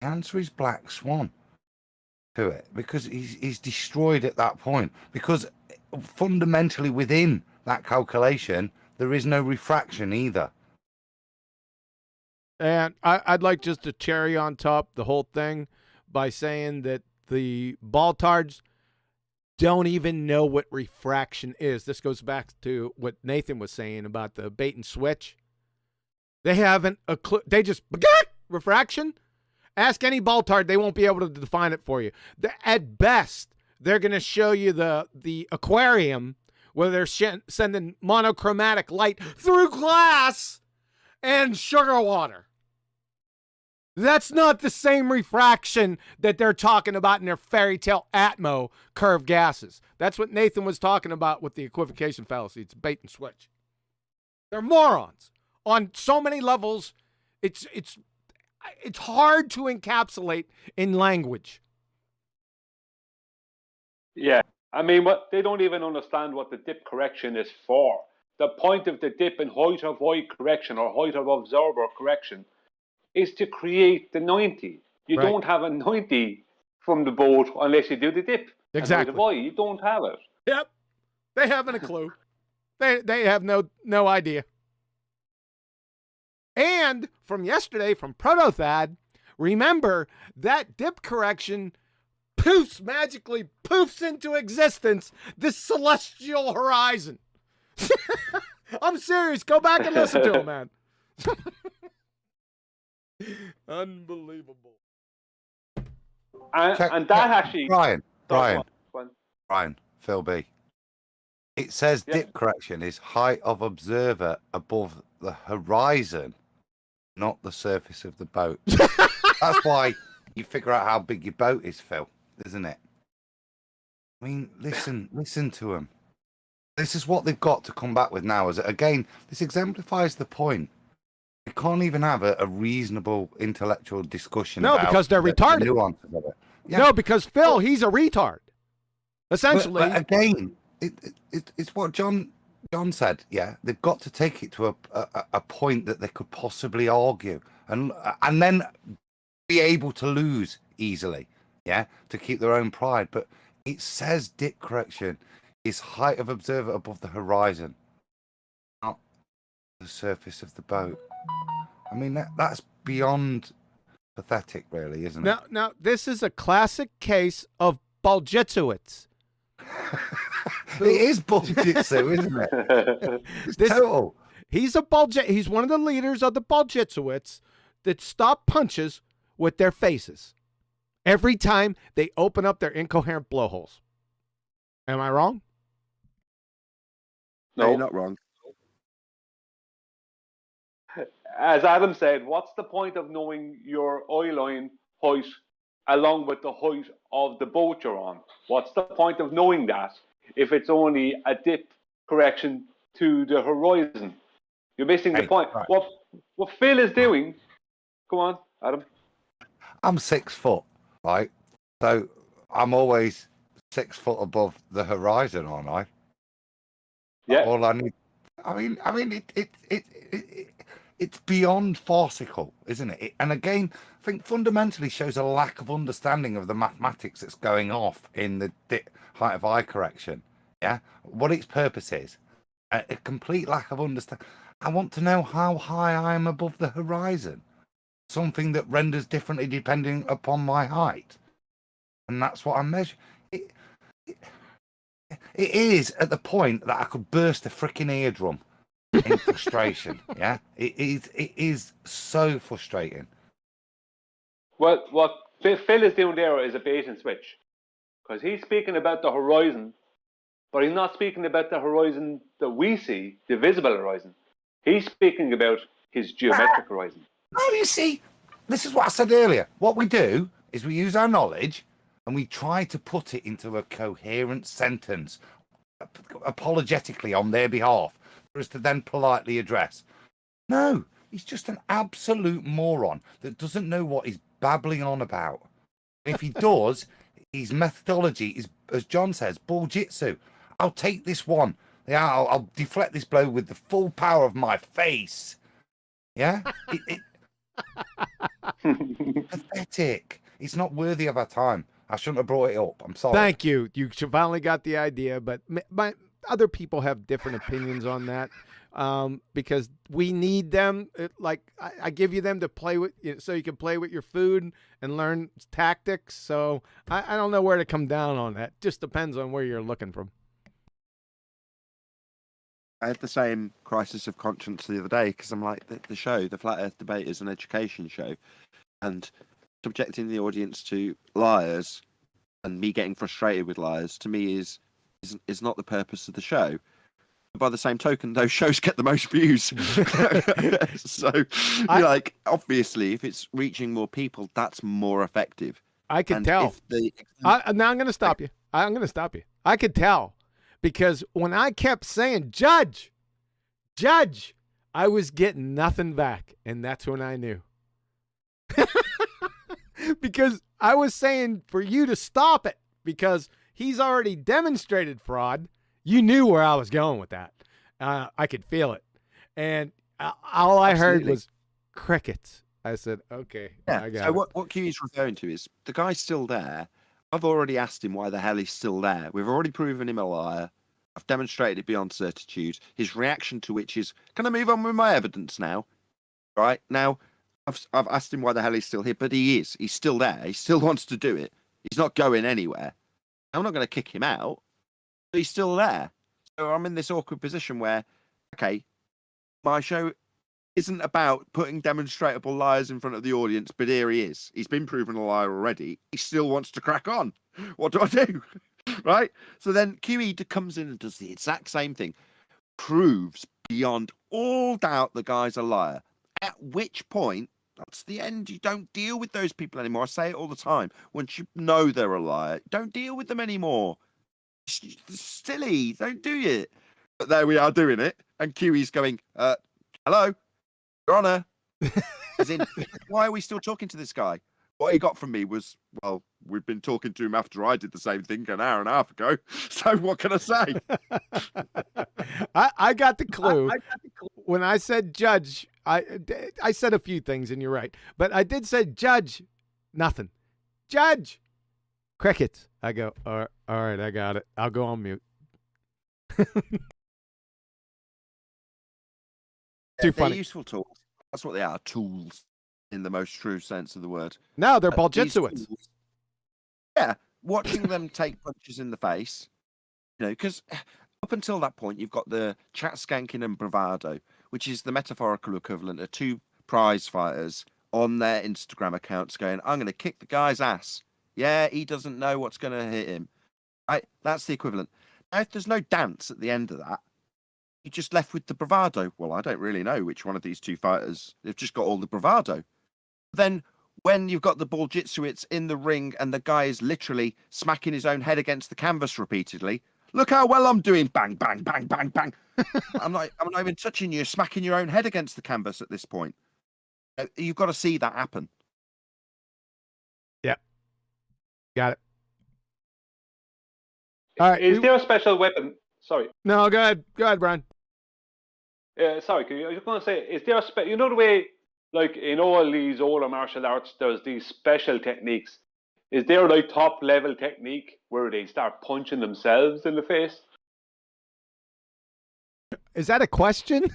the answer is Black Swan to it, because he's destroyed at that point. Because fundamentally within that calculation, there is no refraction either. And I'd like just to cherry on top the whole thing by saying that the BallTARDs don't even know what refraction is. This goes back to what Nathan was saying about the bait and switch. They haven't a clue. They just refraction. Ask any BallTARD, they won't be able to define it for you. At best, they're going to show you the aquarium where they're sending monochromatic light through glass and sugar water. That's not the same refraction that they're talking about in their fairy tale Atmo curved gases. That's what Nathan was talking about with the equivocation fallacy. It's bait and switch. They're morons on so many levels. It's hard to encapsulate in language. Yeah, I mean, they don't even understand what the dip correction is for. The point of the dip and height of eye correction or height of observer correction is to create the 90. You Right. don't have a 90 from the boat unless you do the dip. Exactly. And height of eye, you don't have it. Yep. They haven't a clue. They have no idea. And from yesterday, from Protothad, remember that dip correction magically poofs into existence this celestial horizon. I'm serious. Go back and listen to him, man. Unbelievable. And that actually... Brian, Go on. Phil B. It says Yeah. dip correction is height of observer above the horizon, not the surface of the boat. That's why you figure out how big your boat is, Phil, isn't it? I mean, listen to them. This is what they've got to come back with now. Again, this exemplifies the point. We can't even have a reasonable intellectual discussion. No, about because they're retarded. the nuances of it. Yeah. No, because Phil, he's a retard. Essentially. But again, it's what John said. Yeah, they've got to take it to a point that they could possibly argue, and then be able to lose easily. Yeah, to keep their own pride. But it says dip correction is height of observer above the horizon, not the surface of the boat. I mean, that's beyond pathetic, really, isn't it? Now, this is a classic case of Baljesuits. It is Buljitsu, isn't it? It's total. He's one of the leaders of the Baljesuits that stop punches with their faces every time they open up their incoherent blowholes. Am I wrong? No, you're not wrong. As Adam said, what's the point of knowing your eye line height along with the height of the boat you're on? What's the point of knowing that if it's only a dip correction to the horizon? You're missing the point. Right. What Phil is doing, come on, Adam. I'm 6 foot, right? So I'm always 6 foot above the horizon, aren't I? Yeah. All I need. I mean, it's beyond farcical, isn't it? And again, I think fundamentally shows a lack of understanding of the mathematics that's going off in the height of eye correction. Yeah, what its purpose is. A complete lack of understanding. I want to know how high I am above the horizon. Something that renders differently depending upon my height, and that's what I'm measuring. It is at the point that I could burst a freaking eardrum in frustration. Yeah, it is so frustrating. Well, what Phil is doing there is a bait and switch, because he's speaking about the horizon, but he's not speaking about the horizon that we see, the visible horizon. He's speaking about his geometric horizon. Oh, you see, this is what I said earlier. What we do is we use our knowledge and we try to put it into a coherent sentence, apologetically on their behalf, for us to then politely address. No, he's just an absolute moron that doesn't know what he's babbling on about. If he does, his methodology is, as John says, buljitsu. I'll take this one. Yeah, I'll deflect this blow with the full power of my face. Yeah? Pathetic. It's not worthy of our time. I shouldn't have brought it up. I'm sorry. Thank you. You finally got the idea, but my other people have different opinions on that, because we need them. Like I give you them to play with, so you can play with your food and learn tactics. So I don't know where to come down on that. Just depends on where you're looking from. I had the same crisis of conscience the other day because I'm like, the show, the Flat Earth Debate, is an education show, and subjecting the audience to liars and me getting frustrated with liars, to me is not the purpose of the show. But by the same token, those shows get the most views. So, like, obviously, if it's reaching more people, that's more effective. I can tell. Now I'm going to stop you. I'm going to stop you. I could tell, because when I kept saying, Judge, I was getting nothing back. And that's when I knew. Because I was saying for you to stop it, because he's already demonstrated fraud. You knew where I was going with that. I could feel it. And all I heard was crickets. I said, okay, yeah. I got so it. what Q is referring to is the guy's still there. I've already asked him why the hell he's still there. We've already proven him a liar. I've demonstrated it beyond certitude. His reaction to which is, can I move on with my evidence now? Right? Now, I've asked him why the hell he's still here, but he is. He's still there. He still wants to do it. He's not going anywhere. I'm not going to kick him out, but he's still there. So I'm in this awkward position where, okay, my show isn't about putting demonstrable liars in front of the audience, but here he is. He's been proven a liar already. He still wants to crack on. What do I do? Right? So then QE comes in and does the exact same thing. Proves beyond all doubt the guy's a liar. At which point, that's the end. You don't deal with those people anymore. I say it all the time. Once you know they're a liar, don't deal with them anymore. It's silly. Don't do it. But there we are doing it. And QE's going, hello, Your Honor. As in, why are we still talking to this guy? What he got from me was, well, we've been talking to him after I did the same thing an hour and a half ago. So what can I say? I got the clue. When I said judge, I said a few things, and you're right. But I did say judge, nothing. Judge, crickets. I go, all right, I got it. I'll go on mute. Too funny. They're useful tools. That's what they are, tools in the most true sense of the word. No, they're Balljitsuits. Yeah, watching them take punches in the face, because up until that point, you've got the chat skanking and bravado, which is the metaphorical equivalent of two prize fighters on their Instagram accounts going, I'm going to kick the guy's ass. Yeah, he doesn't know what's going to hit him. Right? That's the equivalent. Now, if there's no dance at the end of that, you're just left with the bravado. Well, I don't really know which one of these two fighters. They've just got all the bravado. Then when you've got the Balljitsuits in the ring and the guy is literally smacking his own head against the canvas repeatedly, look how well I'm doing. Bang, bang, bang, bang, bang. I'm not even touching you, smacking your own head against the canvas at this point. You've got to see that happen. Yeah. Got it. All right. Is there a special weapon? Sorry. No, go ahead. Go ahead, Brian. Sorry, I was just going to say, is there a the way, like in all these older martial arts, there's these special techniques. Is there like top level technique where they start punching themselves in the face? Is that a question?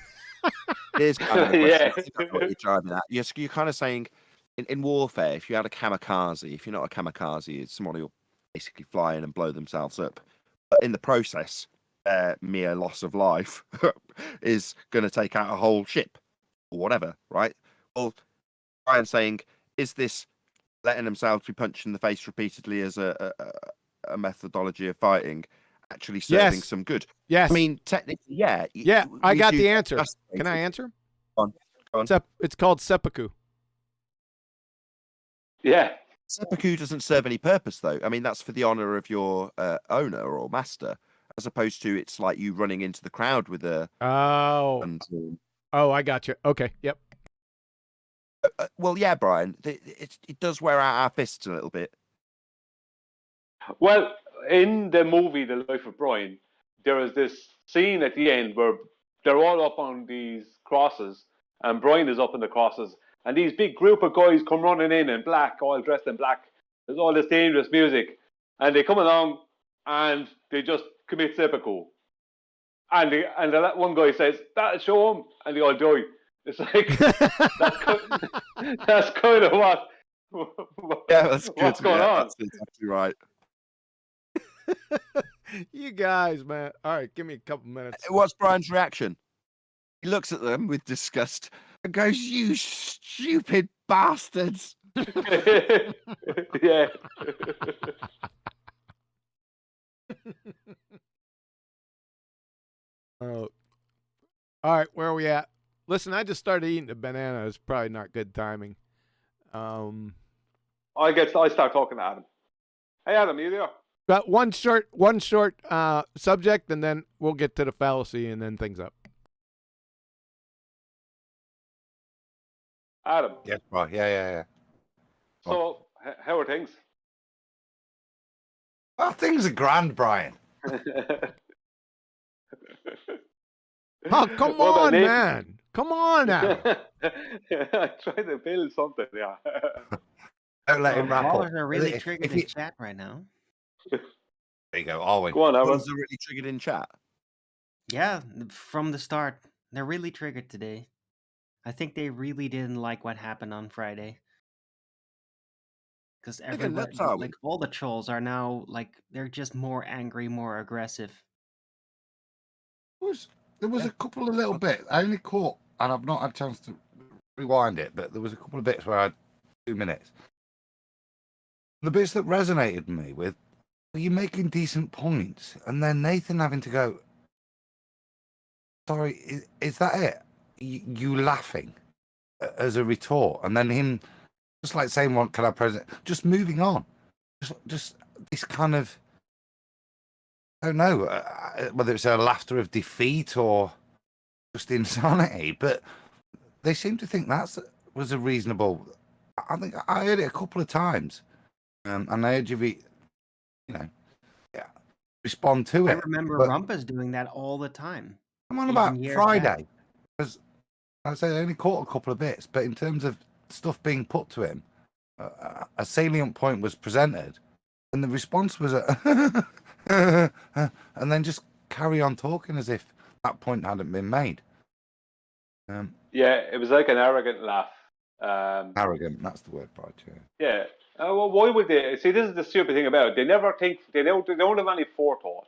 It is kind of a question. Yeah. I think that's what you're driving at. You're kind of saying, in warfare, if you had a kamikaze, if you're not a kamikaze, it's someone who'll basically fly in and blow themselves up. But in the process, mere loss of life is going to take out a whole ship or whatever, right? Well, Brian's saying, is this letting themselves be punched in the face repeatedly as a methodology of fighting actually serving some good? Yes. I mean, technically, yeah. Yeah, I got the answer. Can I answer? Go on. It's called seppuku. Yeah. Seppuku doesn't serve any purpose, though. I mean, that's for the honor of your owner or master, as opposed to it's like you running into the crowd with a... Oh, I got you. Okay, yep. Well, yeah, Brian, it does wear out our fists a little bit. Well, in the movie The Life of Brian, there is this scene at the end where they're all up on these crosses, and Brian is up on the crosses, and these big group of guys come running in black, all dressed in black, There's all this dangerous music, and they come along and they just commit seppuku. And the one guy says, "That'll show them," and they all die. It's like that's kind of what. Yeah, that's good. What's going on? That's exactly right. You guys, man. All right, give me a couple minutes. What's Brian's reaction? He looks at them with disgust and goes, "You stupid bastards." Yeah. Oh. All right, where are we at? Listen, I just started eating a banana. It's probably not good timing. I start talking to Adam. Hey, Adam, you there? Got one short subject, and then we'll get to the fallacy and then things up. Adam. Yes, right. Yeah. So, how are things? Well, things are grand, Brian. Oh, come on, man. Come on now. I'm trying to build something, yeah. Don't let him wrap up. Ballers are really If triggered in chat right now. There you go, Arwen. Go on, Adam. Was really triggered in chat. Yeah, from the start. They're really triggered today. I think they really didn't like what happened on Friday. Because everybody, nuts, are we? like all the trolls are now, like, they're just more angry, more aggressive. There was a couple of little bits. I only caught, and I've not had a chance to rewind it, but there was a couple of bits where I had 2 minutes. The bits that resonated me with, were you making decent points, and then Nathan having to go, "Sorry, is that it? You laughing as a retort," and then him just like saying, "What can I present?" Just moving on, just this kind of, I don't know whether it's a laughter of defeat or just insanity, but they seem to think that was a reasonable. I think I heard it a couple of times, and I heard you respond to it. I remember but Rumpus doing that all the time. I'm on even about years Friday, because I say I only caught a couple of bits, but in terms of stuff being put to him, a salient point was presented, and the response was and then just carry on talking as if that point hadn't been made. Yeah, it was like an arrogant laugh. Arrogant, that's the word, Brad. Yeah. Well, why would they? See, this is the stupid thing about it. They never think, they don't have any forethought.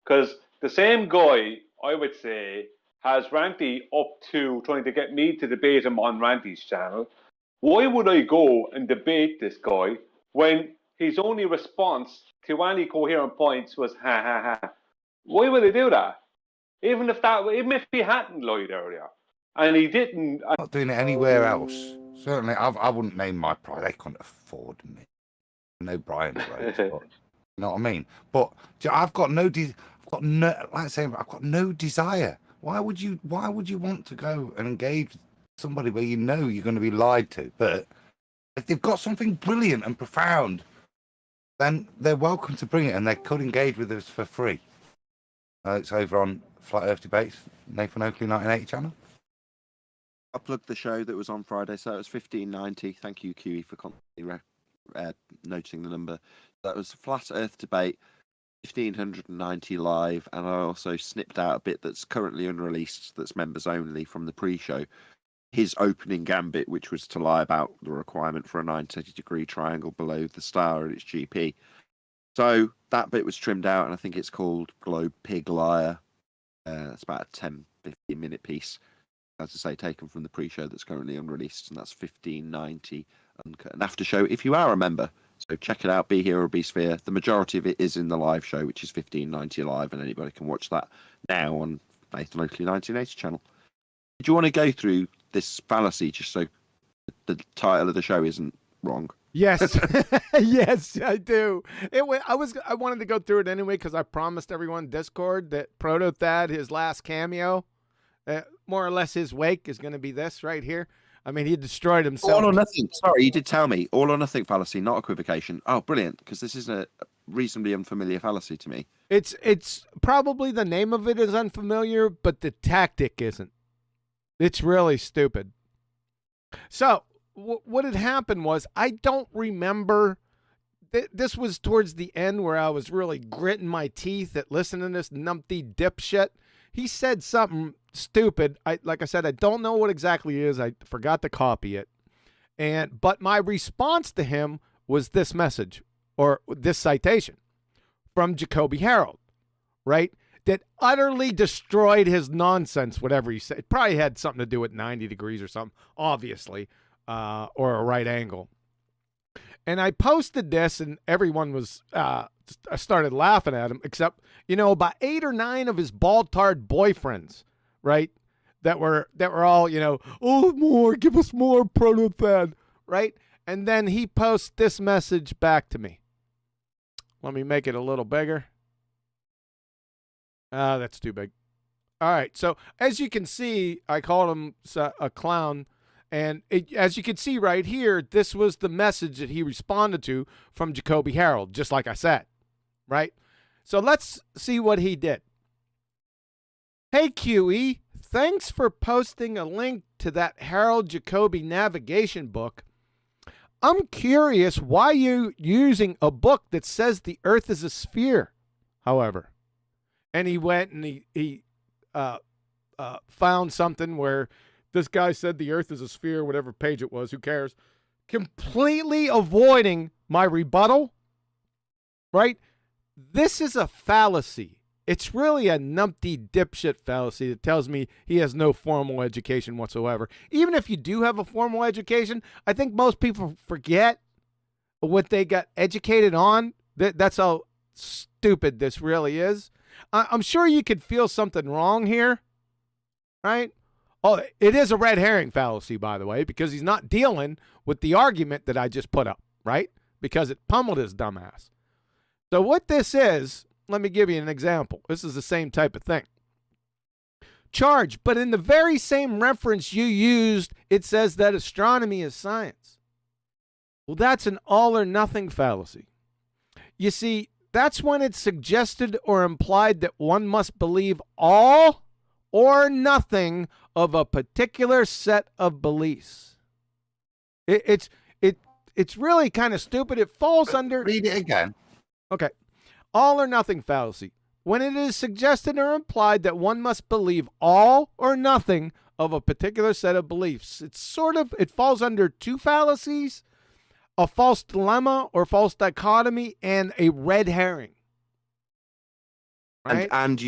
Because the same guy, I would say, has Ranty up to trying to get me to debate him on Ranty's channel. Why would I go and debate this guy when his only response to any coherent points was ha ha ha? Why would they do that? Even if he hadn't lied earlier, and he didn't. Not doing it anywhere else. Certainly, I wouldn't name my price. They couldn't afford me. No Brian's rates, but you know what I mean. But I've got no desire. Why would you want to go and engage somebody where you know you're going to be lied to? But if they've got something brilliant and profound, then they're welcome to bring it, and they could engage with us for free. It's over on Flat Earth Debates, Nathan Oakley 1980 channel. I plugged the show that was on Friday, so it was 1590. Thank you, QE, for constantly noting the number. That was Flat Earth Debate, 1590 live, and I also snipped out a bit that's currently unreleased, that's members only from the pre-show. His opening gambit, which was to lie about the requirement for a 90-degree triangle below the star at its GP. So that bit was trimmed out, and I think it's called Globe Pig Liar. It's about a 10-15 minute piece, as I say, taken from the pre-show that's currently unreleased, and that's 1590 uncut. An after show, if you are a member, so check it out, Be Here or Be Sphere. The majority of it is in the live show, which is 1590 live, and anybody can watch that now on Nathan Oakley 1980 channel. Do you want to go through this fallacy just so the title of the show isn't wrong? Yes, yes, I do. I wanted to go through it anyway because I promised everyone in Discord that Proto-Thad, his last cameo, more or less his wake is going to be this right here. I mean, he destroyed himself. All or nothing. Sorry, you did tell me. All or nothing fallacy, not equivocation. Oh, brilliant, because this is a reasonably unfamiliar fallacy to me. It's probably the name of it is unfamiliar, but the tactic isn't. It's really stupid. So what had happened was, I don't remember this was towards the end where I was really gritting my teeth at listening to this numpty dipshit. He said something stupid. Like I said, I don't know what exactly it is. I forgot to copy it. But my response to him was this message or this citation from Jacoby Harold, right? That utterly destroyed his nonsense, whatever he said. It probably had something to do with 90 degrees or something, obviously, or a right angle. And I posted this, and everyone was started laughing at him, except, about 8 or 9 of his BallTARD boyfriends, right? That were all, oh, give us more proto-thad, right? And then he posts this message back to me. Let me make it a little bigger. That's too big. All right. So as you can see, I called him a clown. And as you can see right here, this was the message that he responded to from Jacoby Harold, just like I said, right? So let's see what he did. Hey, QE, thanks for posting a link to that Harold Jacoby navigation book. I'm curious why you're using a book that says the Earth is a sphere, however. And he went and he found something where this guy said the Earth is a sphere, whatever page it was, who cares? Completely avoiding my rebuttal, right? This is a fallacy. It's really a numpty dipshit fallacy that tells me he has no formal education whatsoever. Even if you do have a formal education, I think most people forget what they got educated on. That's how stupid this really is. I'm sure you could feel something wrong here, right? Oh, it is a red herring fallacy, by the way, because he's not dealing with the argument that I just put up, right? Because it pummeled his dumbass. So what this is, let me give you an example. This is the same type of thing. Charge, but in the very same reference you used, it says that astronomy is science. Well, that's an all or nothing fallacy. You see, that's when it's suggested or implied that one must believe all or nothing of a particular set of beliefs. It's really kind of stupid. It falls under... Read it again. Okay. All or nothing fallacy. When it is suggested or implied that one must believe all or nothing of a particular set of beliefs. It falls under 2 fallacies, a false dilemma or false dichotomy, and a red herring. Right? And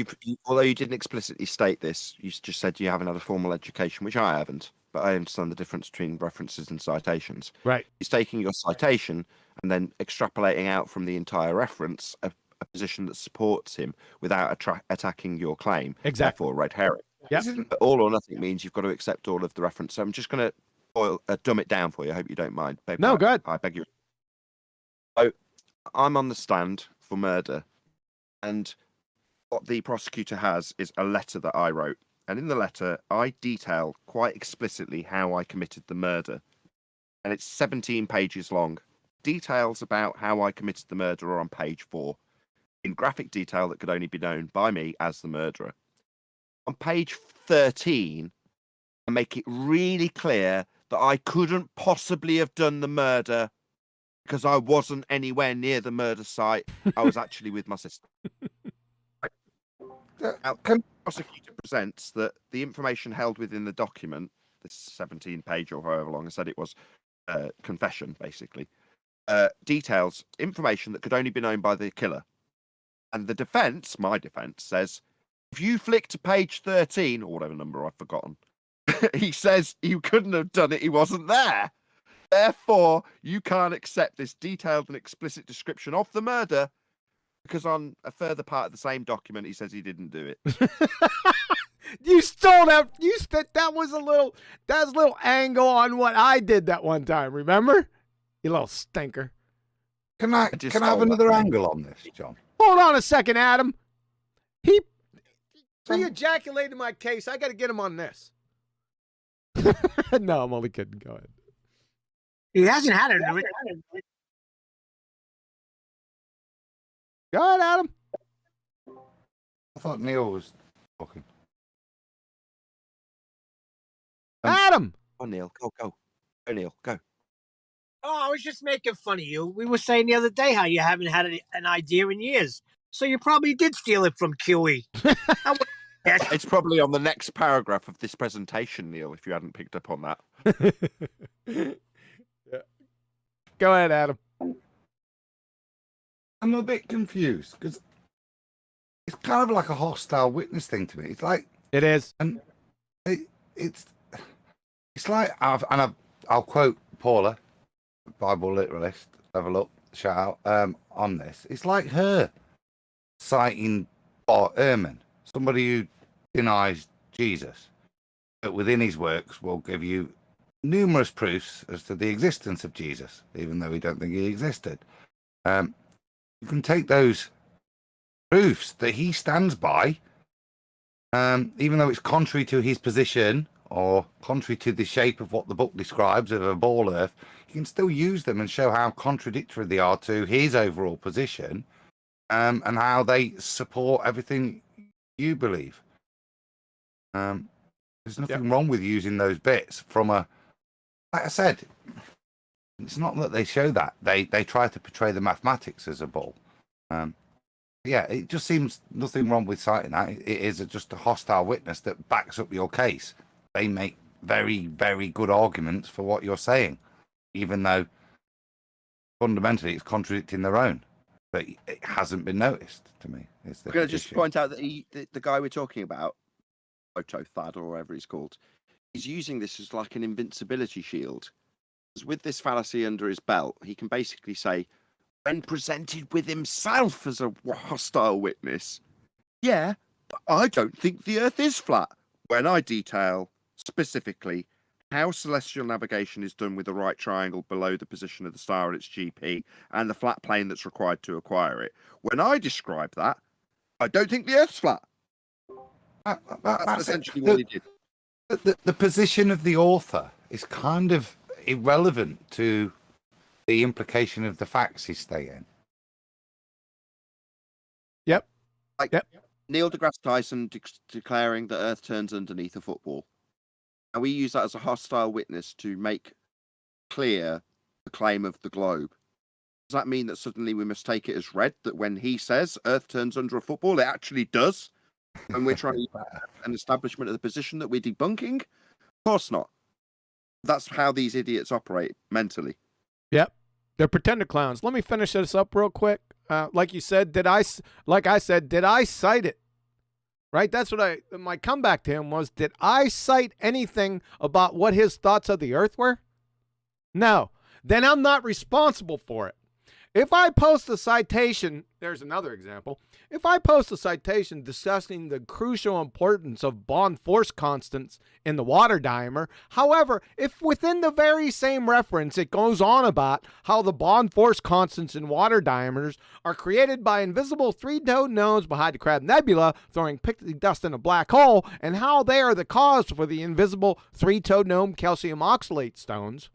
although you didn't explicitly state this, you just said you haven't had a formal education, which I haven't, but I understand the difference between references and citations. Right. He's taking your citation and then extrapolating out from the entire reference a position that supports him without attacking your claim. Exactly. Therefore, red herring. Yep. But all or nothing means you've got to accept all of the reference. So I'm just going to dumb it down for you. I hope you don't mind. No, go ahead. I beg you. So I'm on the stand for murder, and what the prosecutor has is a letter that I wrote. And in the letter, I detail quite explicitly how I committed the murder. And it's 17 pages long. Details about how I committed the murder are on page 4, in graphic detail that could only be known by me as the murderer. On page 13, I make it really clear that I couldn't possibly have done the murder because I wasn't anywhere near the murder site. I was actually with my sister. Now, the prosecutor presents that the information held within the document, this 17-page or however long I said it was, confession, basically, details information that could only be known by the killer. And the defense, my defense, says, if you flick to page 13, or whatever number I've forgotten, he says you couldn't have done it, he wasn't there. Therefore, you can't accept this detailed and explicit description of the murder because on a further part of the same document, he says he didn't do it. You stole that. That was a little angle on what I did that one time. Remember? You little stinker. Can I have another angle on this, John? Hold on a second, Adam. He ejaculated my case. I got to get him on this. No, I'm only kidding. Go ahead. He hasn't had it. Go ahead, Adam. I thought Neil was talking. Adam! Oh, Neil, go. Go, Neil, go. Oh, I was just making fun of you. We were saying the other day how you haven't had an idea in years. So you probably did steal it from QE. It's probably on the next paragraph of this presentation, Neil, if you hadn't picked up on that. Yeah. Go ahead, Adam. I'm a bit confused because it's kind of like a hostile witness thing to me. It's like It is. and it's like I'll quote Paula, Bible literalist, level up, shout out on this. It's like her citing Bart Ehrman, somebody who denies Jesus, but within his works will give you numerous proofs as to the existence of Jesus, even though we don't think he existed. You can take those proofs that he stands by, even though it's contrary to his position or contrary to the shape of what the book describes of a ball earth, you can still use them and show how contradictory they are to his overall position, and how they support everything you believe. There's nothing wrong with using those bits from a, like I said, it's not that they show that. They try to portray the mathematics as a ball. Yeah, it just seems nothing wrong with citing that. It is just a hostile witness that backs up your case. They make very, very good arguments for what you're saying, even though fundamentally it's contradicting their own. But it hasn't been noticed to me. I'm going to just point out that the guy we're talking about, Thad or whatever he's called, he's using this as like an invincibility shield. Because with this fallacy under his belt, he can basically say, when presented with himself as a hostile witness, yeah, but I don't think the Earth is flat. When I detail specifically how celestial navigation is done with the right triangle below the position of the star at its GP and the flat plane that's required to acquire it, when I describe that, I don't think the Earth's flat. That's essentially what he did. The position of the author is kind of irrelevant to the implication of the facts he's stating. Yep. Neil deGrasse Tyson declaring that Earth turns underneath a football. And we use that as a hostile witness to make clear the claim of the globe. Does that mean that suddenly we must take it as read that when he says Earth turns under a football, it actually does? And we're trying to an establishment of the position that we're debunking? Of course not. That's how these idiots operate mentally. Yep. They're pretender clowns. Let me finish this up real quick. Like you said, did I cite it? Right? That's what my comeback to him was, did I cite anything about what his thoughts of the Earth were? No. Then I'm not responsible for it. If I post a citation, there's another example. If I post a citation discussing the crucial importance of bond force constants in the water diameter, however, if within the very same reference it goes on about how the bond force constants in water diameters are created by invisible three-toed gnomes behind the Crab Nebula throwing pixie dust in a black hole, and how they are the cause for the invisible three-toed gnome calcium oxalate stones,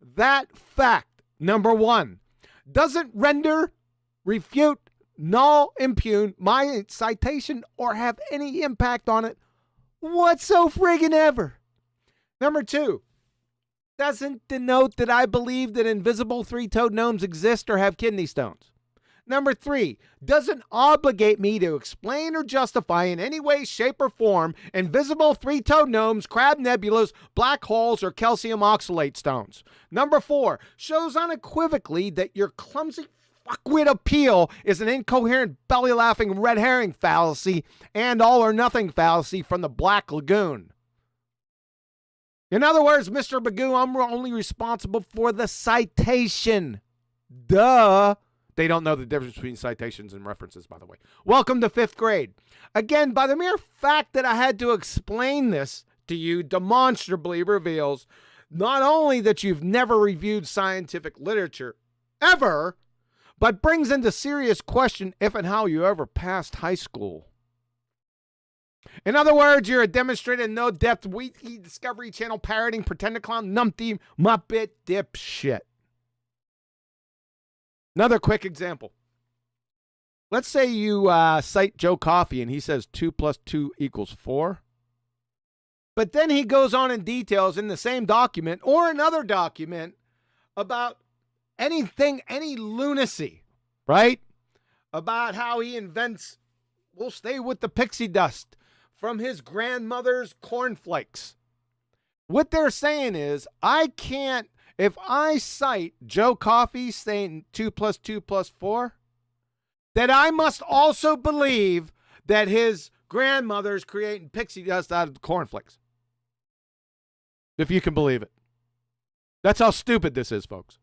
that fact, number one, doesn't render, refute, null, impugn my citation or have any impact on it whatsoever. Number two, doesn't denote that I believe that invisible three-toed gnomes exist or have kidney stones. Number three, doesn't obligate me to explain or justify in any way, shape, or form invisible three-toed gnomes, crab nebulas, black holes, or calcium oxalate stones. Number four, shows unequivocally that your clumsy fuckwit appeal is an incoherent, belly-laughing red herring fallacy and all-or-nothing fallacy from the Black Lagoon. In other words, Mr. Bagoo, I'm only responsible for the citation. Duh. They don't know the difference between citations and references, by the way. Welcome to 5th grade. Again, by the mere fact that I had to explain this to you demonstrably reveals not only that you've never reviewed scientific literature, ever, but brings into serious question if and how you ever passed high school. In other words, you're a demonstrated no-depth, wiki Discovery Channel parroting, pretender clown, numpty, muppet, dipshit. Another quick example. Let's say you cite Joe Coffey and he says 2 + 2 = 4. But then he goes on and details in the same document or another document about anything, any lunacy, right? About how he invents, we'll stay with the pixie dust, from his grandmother's cornflakes. What they're saying is, I can't, if I cite Joe Coffey saying 2 + 2 + 4, that I must also believe that his grandmother's creating pixie dust out of cornflakes. If you can believe it. That's how stupid this is, folks.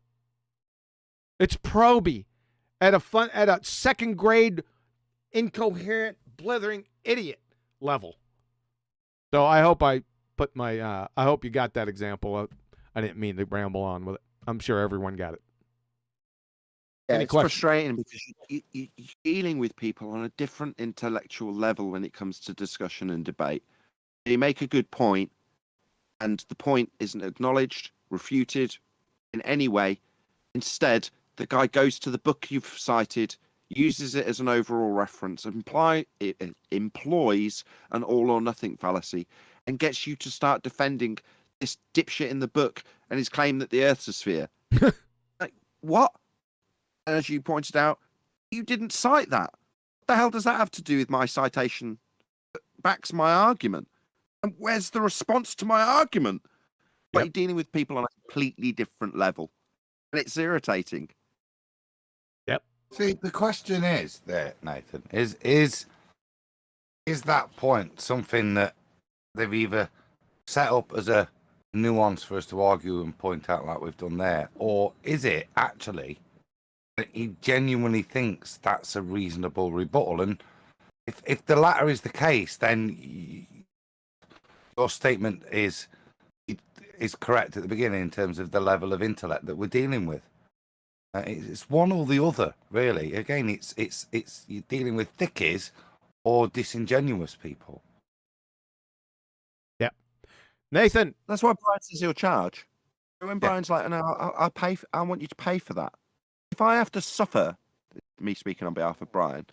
It's Proby at a second grade incoherent, blithering idiot level. So I hope I put my I hope you got that example. I didn't mean to ramble on with it. I'm sure everyone got it. Yeah, Any it's questions? frustrating because you're dealing with people on a different intellectual level when it comes to discussion and debate. You make a good point, and the point isn't acknowledged, refuted in any way. Instead, the guy goes to the book you've cited, uses it as an overall reference, it employs an all or nothing fallacy, and gets you to start defending this dipshit in the book and his claim that the Earth's a sphere. Like, what? And as you pointed out, you didn't cite that. What the hell does that have to do with my citation that backs my argument? And where's the response to my argument? But you're dealing with people on a completely different level. And it's irritating. Yep. See, the question is there, Nathan, is that point something that they've either set up as a nuance for us to argue and point out like we've done there, or is it actually that he genuinely thinks that's a reasonable rebuttal? And if the latter is the case, then your statement is correct at the beginning in terms of the level of intellect that we're dealing with. It's one or the other, really. Again, it's you're dealing with thickies or disingenuous people. Yep. Nathan. That's why Brian says he'll charge. When Brian's like, no, I'll pay. I want you to pay for that. If I have to suffer, me speaking on behalf of Brian,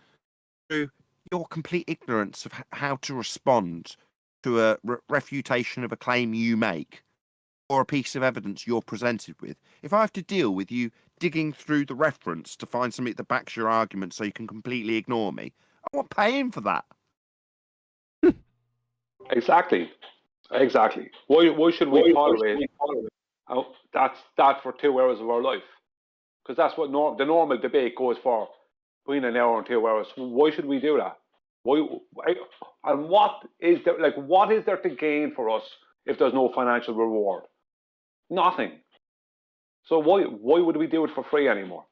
through your complete ignorance of how to respond to a refutation of a claim you make, or a piece of evidence you're presented with, if I have to deal with you digging through the reference to find something that backs your argument so you can completely ignore me, I want paying for that. Exactly. Why should we tolerate that for 2 hours of our life? Because that's what the normal debate goes for, between an hour and 2 hours. Why should we do that? And what is there to gain for us if there's no financial reward? Nothing. So why would we do it for free anymore?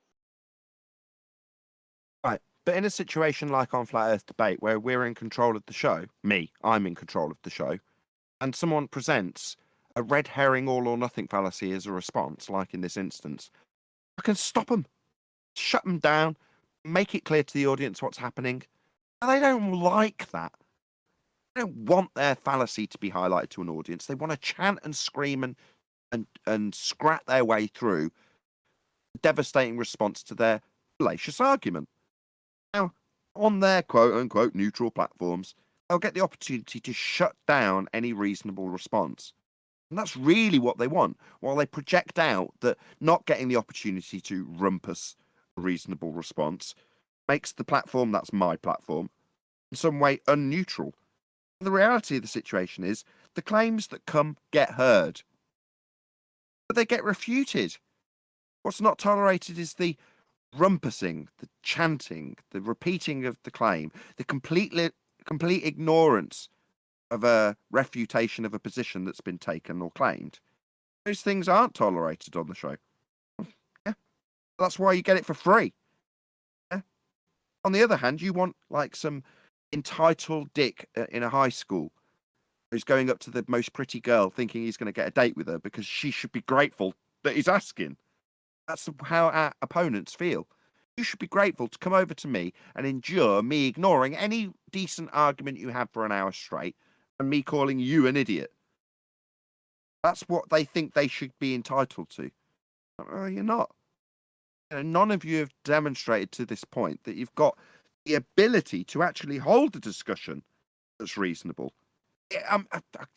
Right. But in a situation like on Flat Earth Debate, where we're in control of the show, I'm in control of the show, and someone presents a red herring all or nothing fallacy as a response, like in this instance, I can stop them, shut them down, make it clear to the audience what's happening. And they don't like that. They don't want their fallacy to be highlighted to an audience. They want to chant and scream and scrat their way through a devastating response to their fallacious argument. Now, on their quote-unquote neutral platforms, they'll get the opportunity to shut down any reasonable response. And that's really what they want, while they project out that not getting the opportunity to rumpus a reasonable response makes the platform, that's my platform, in some way unneutral. The reality of the situation is the claims that come get heard, but they get refuted. What's not tolerated is the rumpusing, the chanting, the repeating of the claim, the complete ignorance of a refutation of a position that's been taken or claimed. Those things aren't tolerated on the show. Yeah. That's why you get it for free. Yeah. On the other hand, you want like some entitled dick in a high school who's going up to the most pretty girl thinking he's going to get a date with her because she should be grateful that he's asking. That's how our opponents feel. You should be grateful to come over to me and endure me ignoring any decent argument you have for an hour straight and me calling you an idiot. That's what they think they should be entitled to. You're not. None of you have demonstrated to this point that you've got the ability to actually hold a discussion that's reasonable. I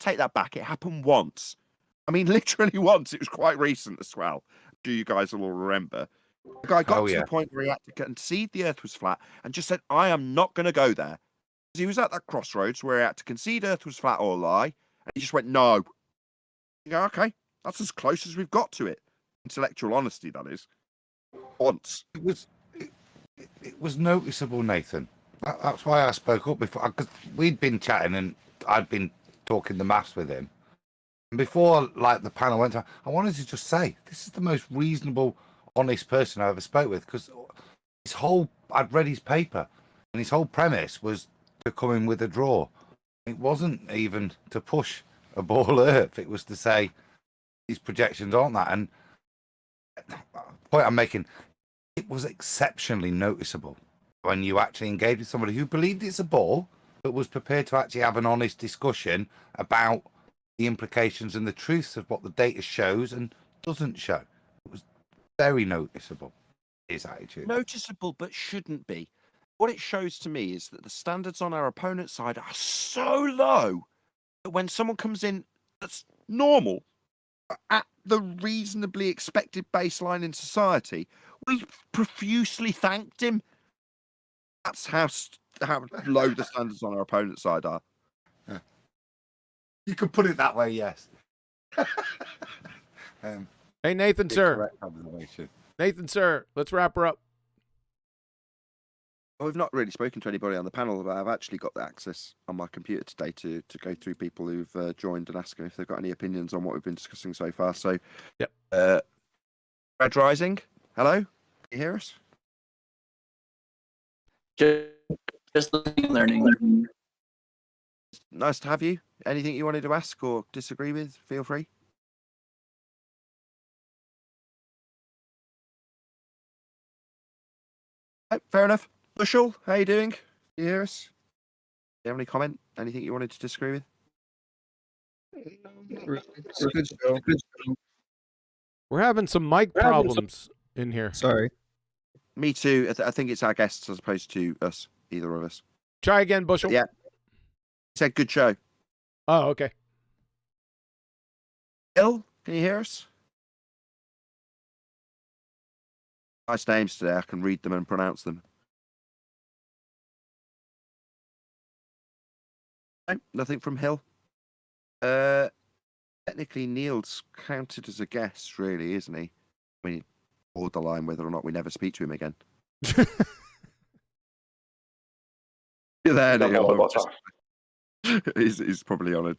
take that back. It happened once. I mean, literally once. It was quite recent as well. you guys will all remember. The guy got Oh, to yeah. the point where he had to concede the Earth was flat and just said, "I am not going to go there." He was at that crossroads where he had to concede Earth was flat or lie, and he just went, "No." You go, okay, that's as close as we've got to it. Intellectual honesty, that is. Once. It was noticeable, Nathan. That's why I spoke up before, because we'd been chatting and I'd been talking the maths with him. And before, like, the panel went on, I wanted to just say, this is the most reasonable, honest person I ever spoke with, because I'd read his paper, and his whole premise was to come in with a draw. It wasn't even to push a ball Earth. It was to say, these projections aren't that. And the point I'm making, it was exceptionally noticeable when you actually engaged with somebody who believed it's a ball, but was prepared to actually have an honest discussion about the implications and the truths of what the data shows and doesn't show. It was very noticeable, his attitude. Noticeable, but shouldn't be. What it shows to me is that the standards on our opponent's side are so low that when someone comes in that's normal, at the reasonably expected baseline in society, we profusely thanked him. That's how low the standards on our opponent's side are. You could put it that way, yes. Hey, Nathan, sir. Correct observation. Nathan, sir, let's wrap her up. Well, we've not really spoken to anybody on the panel, but I've actually got the access on my computer today to go through people who've joined and ask them if they've got any opinions on what we've been discussing so far. So, yep. Red Rising, hello, can you hear us? Just learning. Nice to have you. Anything you wanted to ask or disagree with, feel free. Oh, fair enough. Bushel, how you doing? Can you hear us? Do you have any comment? Anything you wanted to disagree with? It's a good show. We're having some mic problems in here. Sorry. Me too. I think it's our guests as opposed to us, either of us. Try again, Bushel. But yeah. Said good show. Oh, okay. Bill, can you hear us? Nice names today. I can read them and pronounce them. No, nothing from Hill. Technically, Neil's counted as a guest, really, isn't he? I mean, borderline whether or not we never speak to him again. You're there, Neil. He's probably on a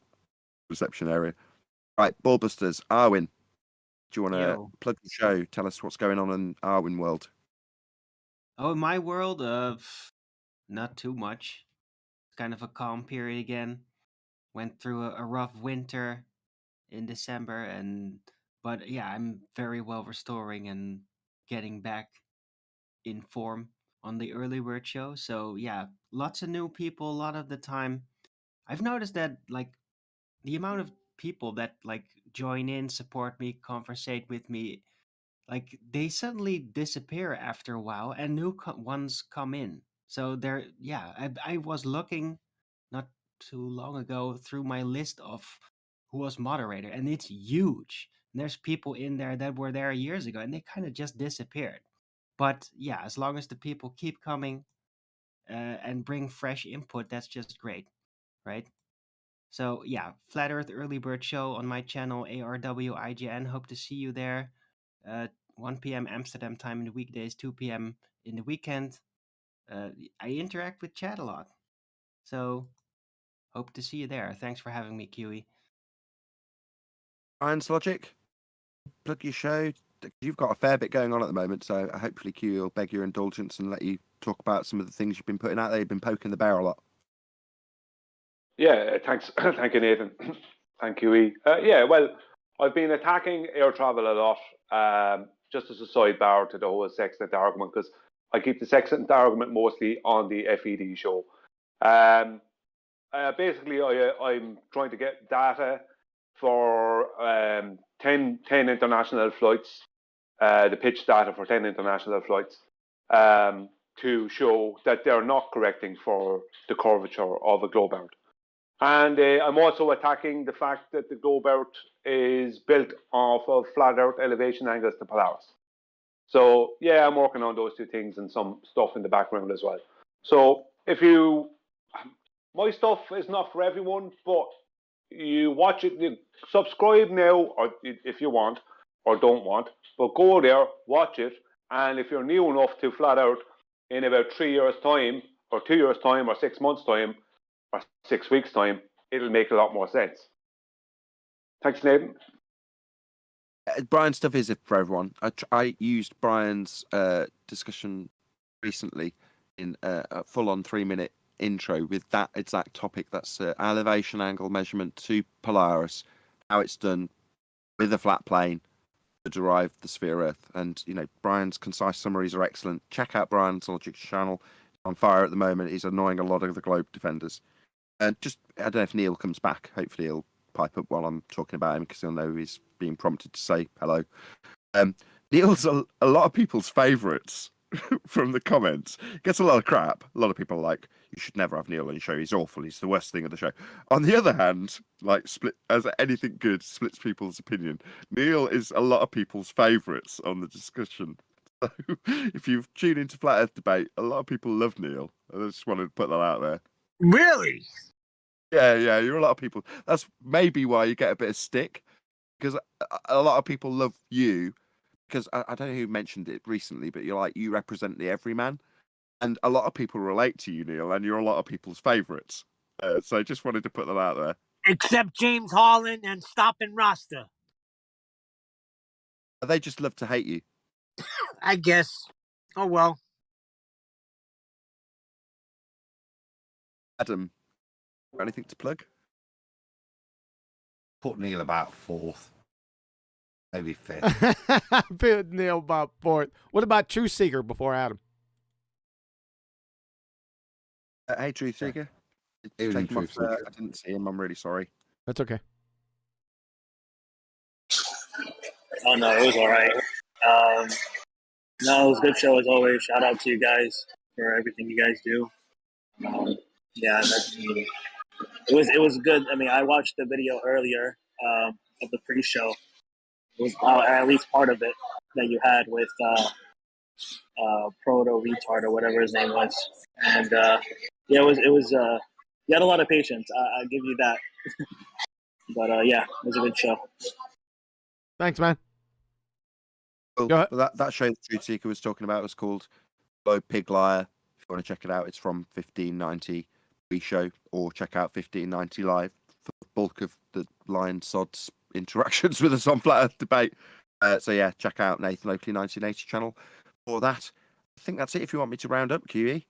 reception area. Right, Ballbusters, Arwin. Do you want to plug the show? Tell us what's going on in Arwin world. Oh, in my world, not too much. Kind of a calm period again. Went through a rough winter in December, but yeah, I'm very well restoring and getting back in form on the early bird show. So yeah, lots of new people. A lot of the time, I've noticed that like the amount of people that like join in, support me, conversate with me, like they suddenly disappear after a while, and new ones come in. So there, yeah, I was looking not too long ago through my list of who was moderator, and it's huge. And there's people in there that were there years ago, and they kind of just disappeared. But yeah, as long as the people keep coming and bring fresh input, that's just great, right? So yeah, Flat Earth Early Bird Show on my channel ARWIGN. Hope to see you there. 1 p.m. Amsterdam time in the weekdays, 2 p.m. in the weekend. I interact with chat a lot, so hope to see you there. Thanks for having me, Kiwi. Iron's Logic, plug your show. You've got a fair bit going on at the moment, so hopefully Q will beg your indulgence and let you talk about some of the things you've been putting out there. You've been poking the bear a lot. Yeah, thanks. Thank you, Nathan. Thank you, E. Yeah, well, I've been attacking air travel a lot, just as a sidebar to the whole sextant argument, because I keep the sextant argument mostly on the FED show. Basically, I'm trying to get data for 10 international flights, the pitch data for 10 international flights, to show that they're not correcting for the curvature of a globe arc. And I'm also attacking the fact that the globe Earth is built off of flat Earth elevation angles to Polaris. So yeah, I'm working on those two things and some stuff in the background as well. So my stuff is not for everyone, but you watch it, you subscribe now, or if you want, or don't want, but go there, watch it, and if you're new enough to flat out in about 3 years' time, or 2 years' time, or 6 months' time, or 6 weeks' time, it'll make a lot more sense. Thanks, Nathan. Brian's stuff is for everyone. I used Brian's discussion recently in a full-on 3-minute intro with that exact topic. That's elevation angle measurement to Polaris, how it's done with a flat plane to derive the sphere Earth. And Brian's concise summaries are excellent. Check out Brian's Logic channel. On fire at the moment. He's annoying a lot of the globe defenders. And I don't know if Neil comes back. Hopefully he'll pipe up while I'm talking about him because he'll know he's being prompted to say hello. Neil's a lot of people's favourites from the comments. Gets a lot of crap. A lot of people are like, you should never have Neil on your show. He's awful. He's the worst thing of the show. On the other hand, like as anything good splits people's opinion, Neil is a lot of people's favourites on the discussion. So if you've tuned into Flat Earth Debate, a lot of people love Neil. I just wanted to put that out there. Really? Yeah, you're a lot of people. That's maybe why you get a bit of stick, because a lot of people love you, because I don't know who mentioned it recently, but you represent the everyman, and a lot of people relate to you, Neil, and you're a lot of people's favourites. So I just wanted to put that out there. Except James Harlan and Stoppin' Rasta. They just love to hate you. I guess. Oh, well. Adam, got anything to plug? Put Neil about 4th. Maybe 5th. Put Neil about 4th. What about Truth Seeker before Adam? Hey, Truth Seeker. I didn't see him. I'm really sorry. That's okay. Oh no, it was all right. No, it was a good show as always. Shout out to you guys for everything you guys do. It was good. I mean, I watched the video earlier of the pre-show. It was at least part of it that you had with Proto Retard or whatever his name was, and it was. You had a lot of patience. I'll give you that. But it was a good show. Thanks, man. Cool. Go ahead. Well, that show that Truth Seeker was talking about was called Low Pig Liar. If you want to check it out, it's from 1590 pre-show, or check out 1590 live for the bulk of the Lion Sods interactions with us on Flat Earth Debate. So yeah, check out Nathan Oakley 1980 channel for that. I think that's it. If you want me to round up, QE.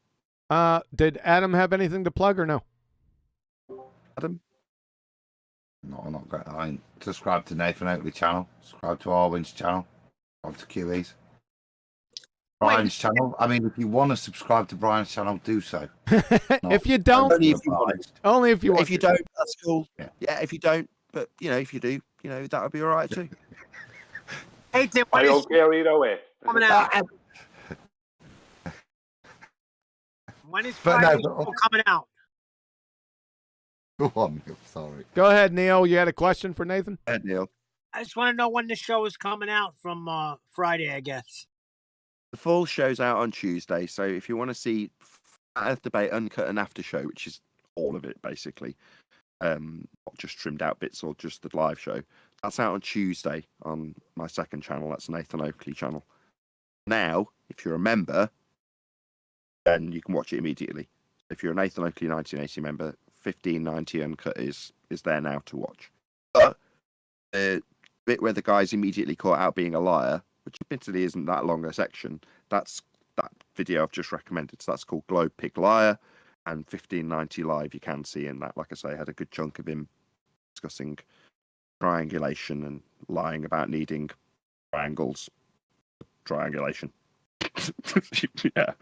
Did Adam have anything to plug or no? Adam? No, not great. I subscribe to Nathan Oakley channel. Subscribe to Arwin's channel. Subscribe to QE's. Brian's channel. I mean, if you want to subscribe to Brian's channel, do so. If you don't, only if you want. Only if you want. If you don't, that's cool. Yeah. If you don't, but if you do, that would be all right too. Hey, Tim, I when is don't care either way. coming out? When is But no, Friday's but- show coming out? Go on, Neil. Sorry. Go ahead, Neil. You had a question for Nathan? Neil. I just want to know when the show is coming out from Friday, I guess. The full show's out on Tuesday, so if you want to see Flat Earth Debate Uncut and After Show, which is all of it basically, not just trimmed out bits or just the live show, that's out on Tuesday on my second channel. That's Nathan Oakley channel. Now, if you're a member, then you can watch it immediately. If you're a Nathan Oakley 1980 member, 1590 Uncut is there now to watch. But the bit where the guy's immediately caught out being a liar, which admittedly isn't that long a section, that's that video I've just recommended. So that's called Globe Pig Liar, and 1590 live you can see in that. Like I say, had a good chunk of him discussing triangulation and lying about needing triangles. Triangulation. Yeah.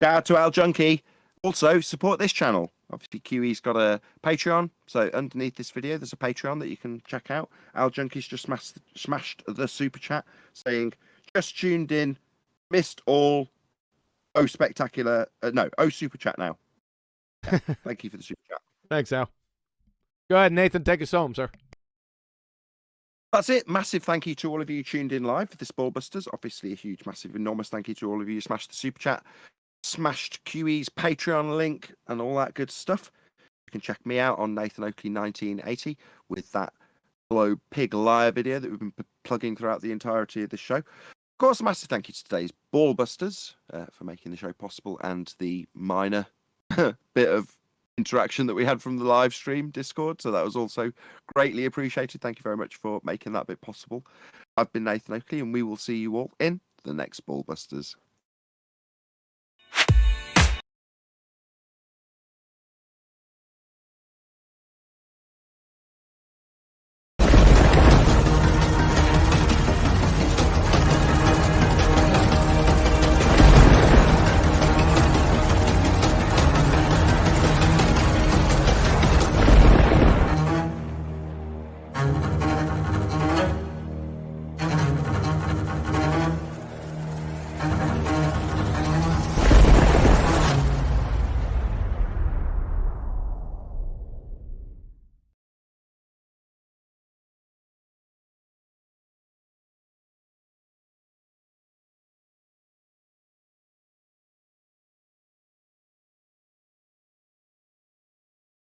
Shout out to Al Junkie. Also, support this channel. Obviously, QE's got a Patreon, so underneath this video, there's a Patreon that you can check out. Al Junkie's just smashed the super chat, saying, just tuned in, missed all. Oh, spectacular. No, super chat now. Thank you for the super chat. Thanks, Al. Go ahead, Nathan. Take us home, sir. That's it. Massive thank you to all of you tuned in live for this Ballbusters. Obviously, a huge, massive, enormous thank you to all of you who smashed the super chat, smashed QE's Patreon link, and all that good stuff. You can check me out on Nathan Oakley 1980 with that Globe Pig Liar video that we've been plugging throughout the entirety of the show. Of course, a massive thank you to today's Ballbusters for making the show possible, and the minor bit of interaction that we had from the live stream Discord. So that was also greatly appreciated. Thank you very much for making that bit possible. I've been Nathan Oakley, and we will see you all in the next Ballbusters.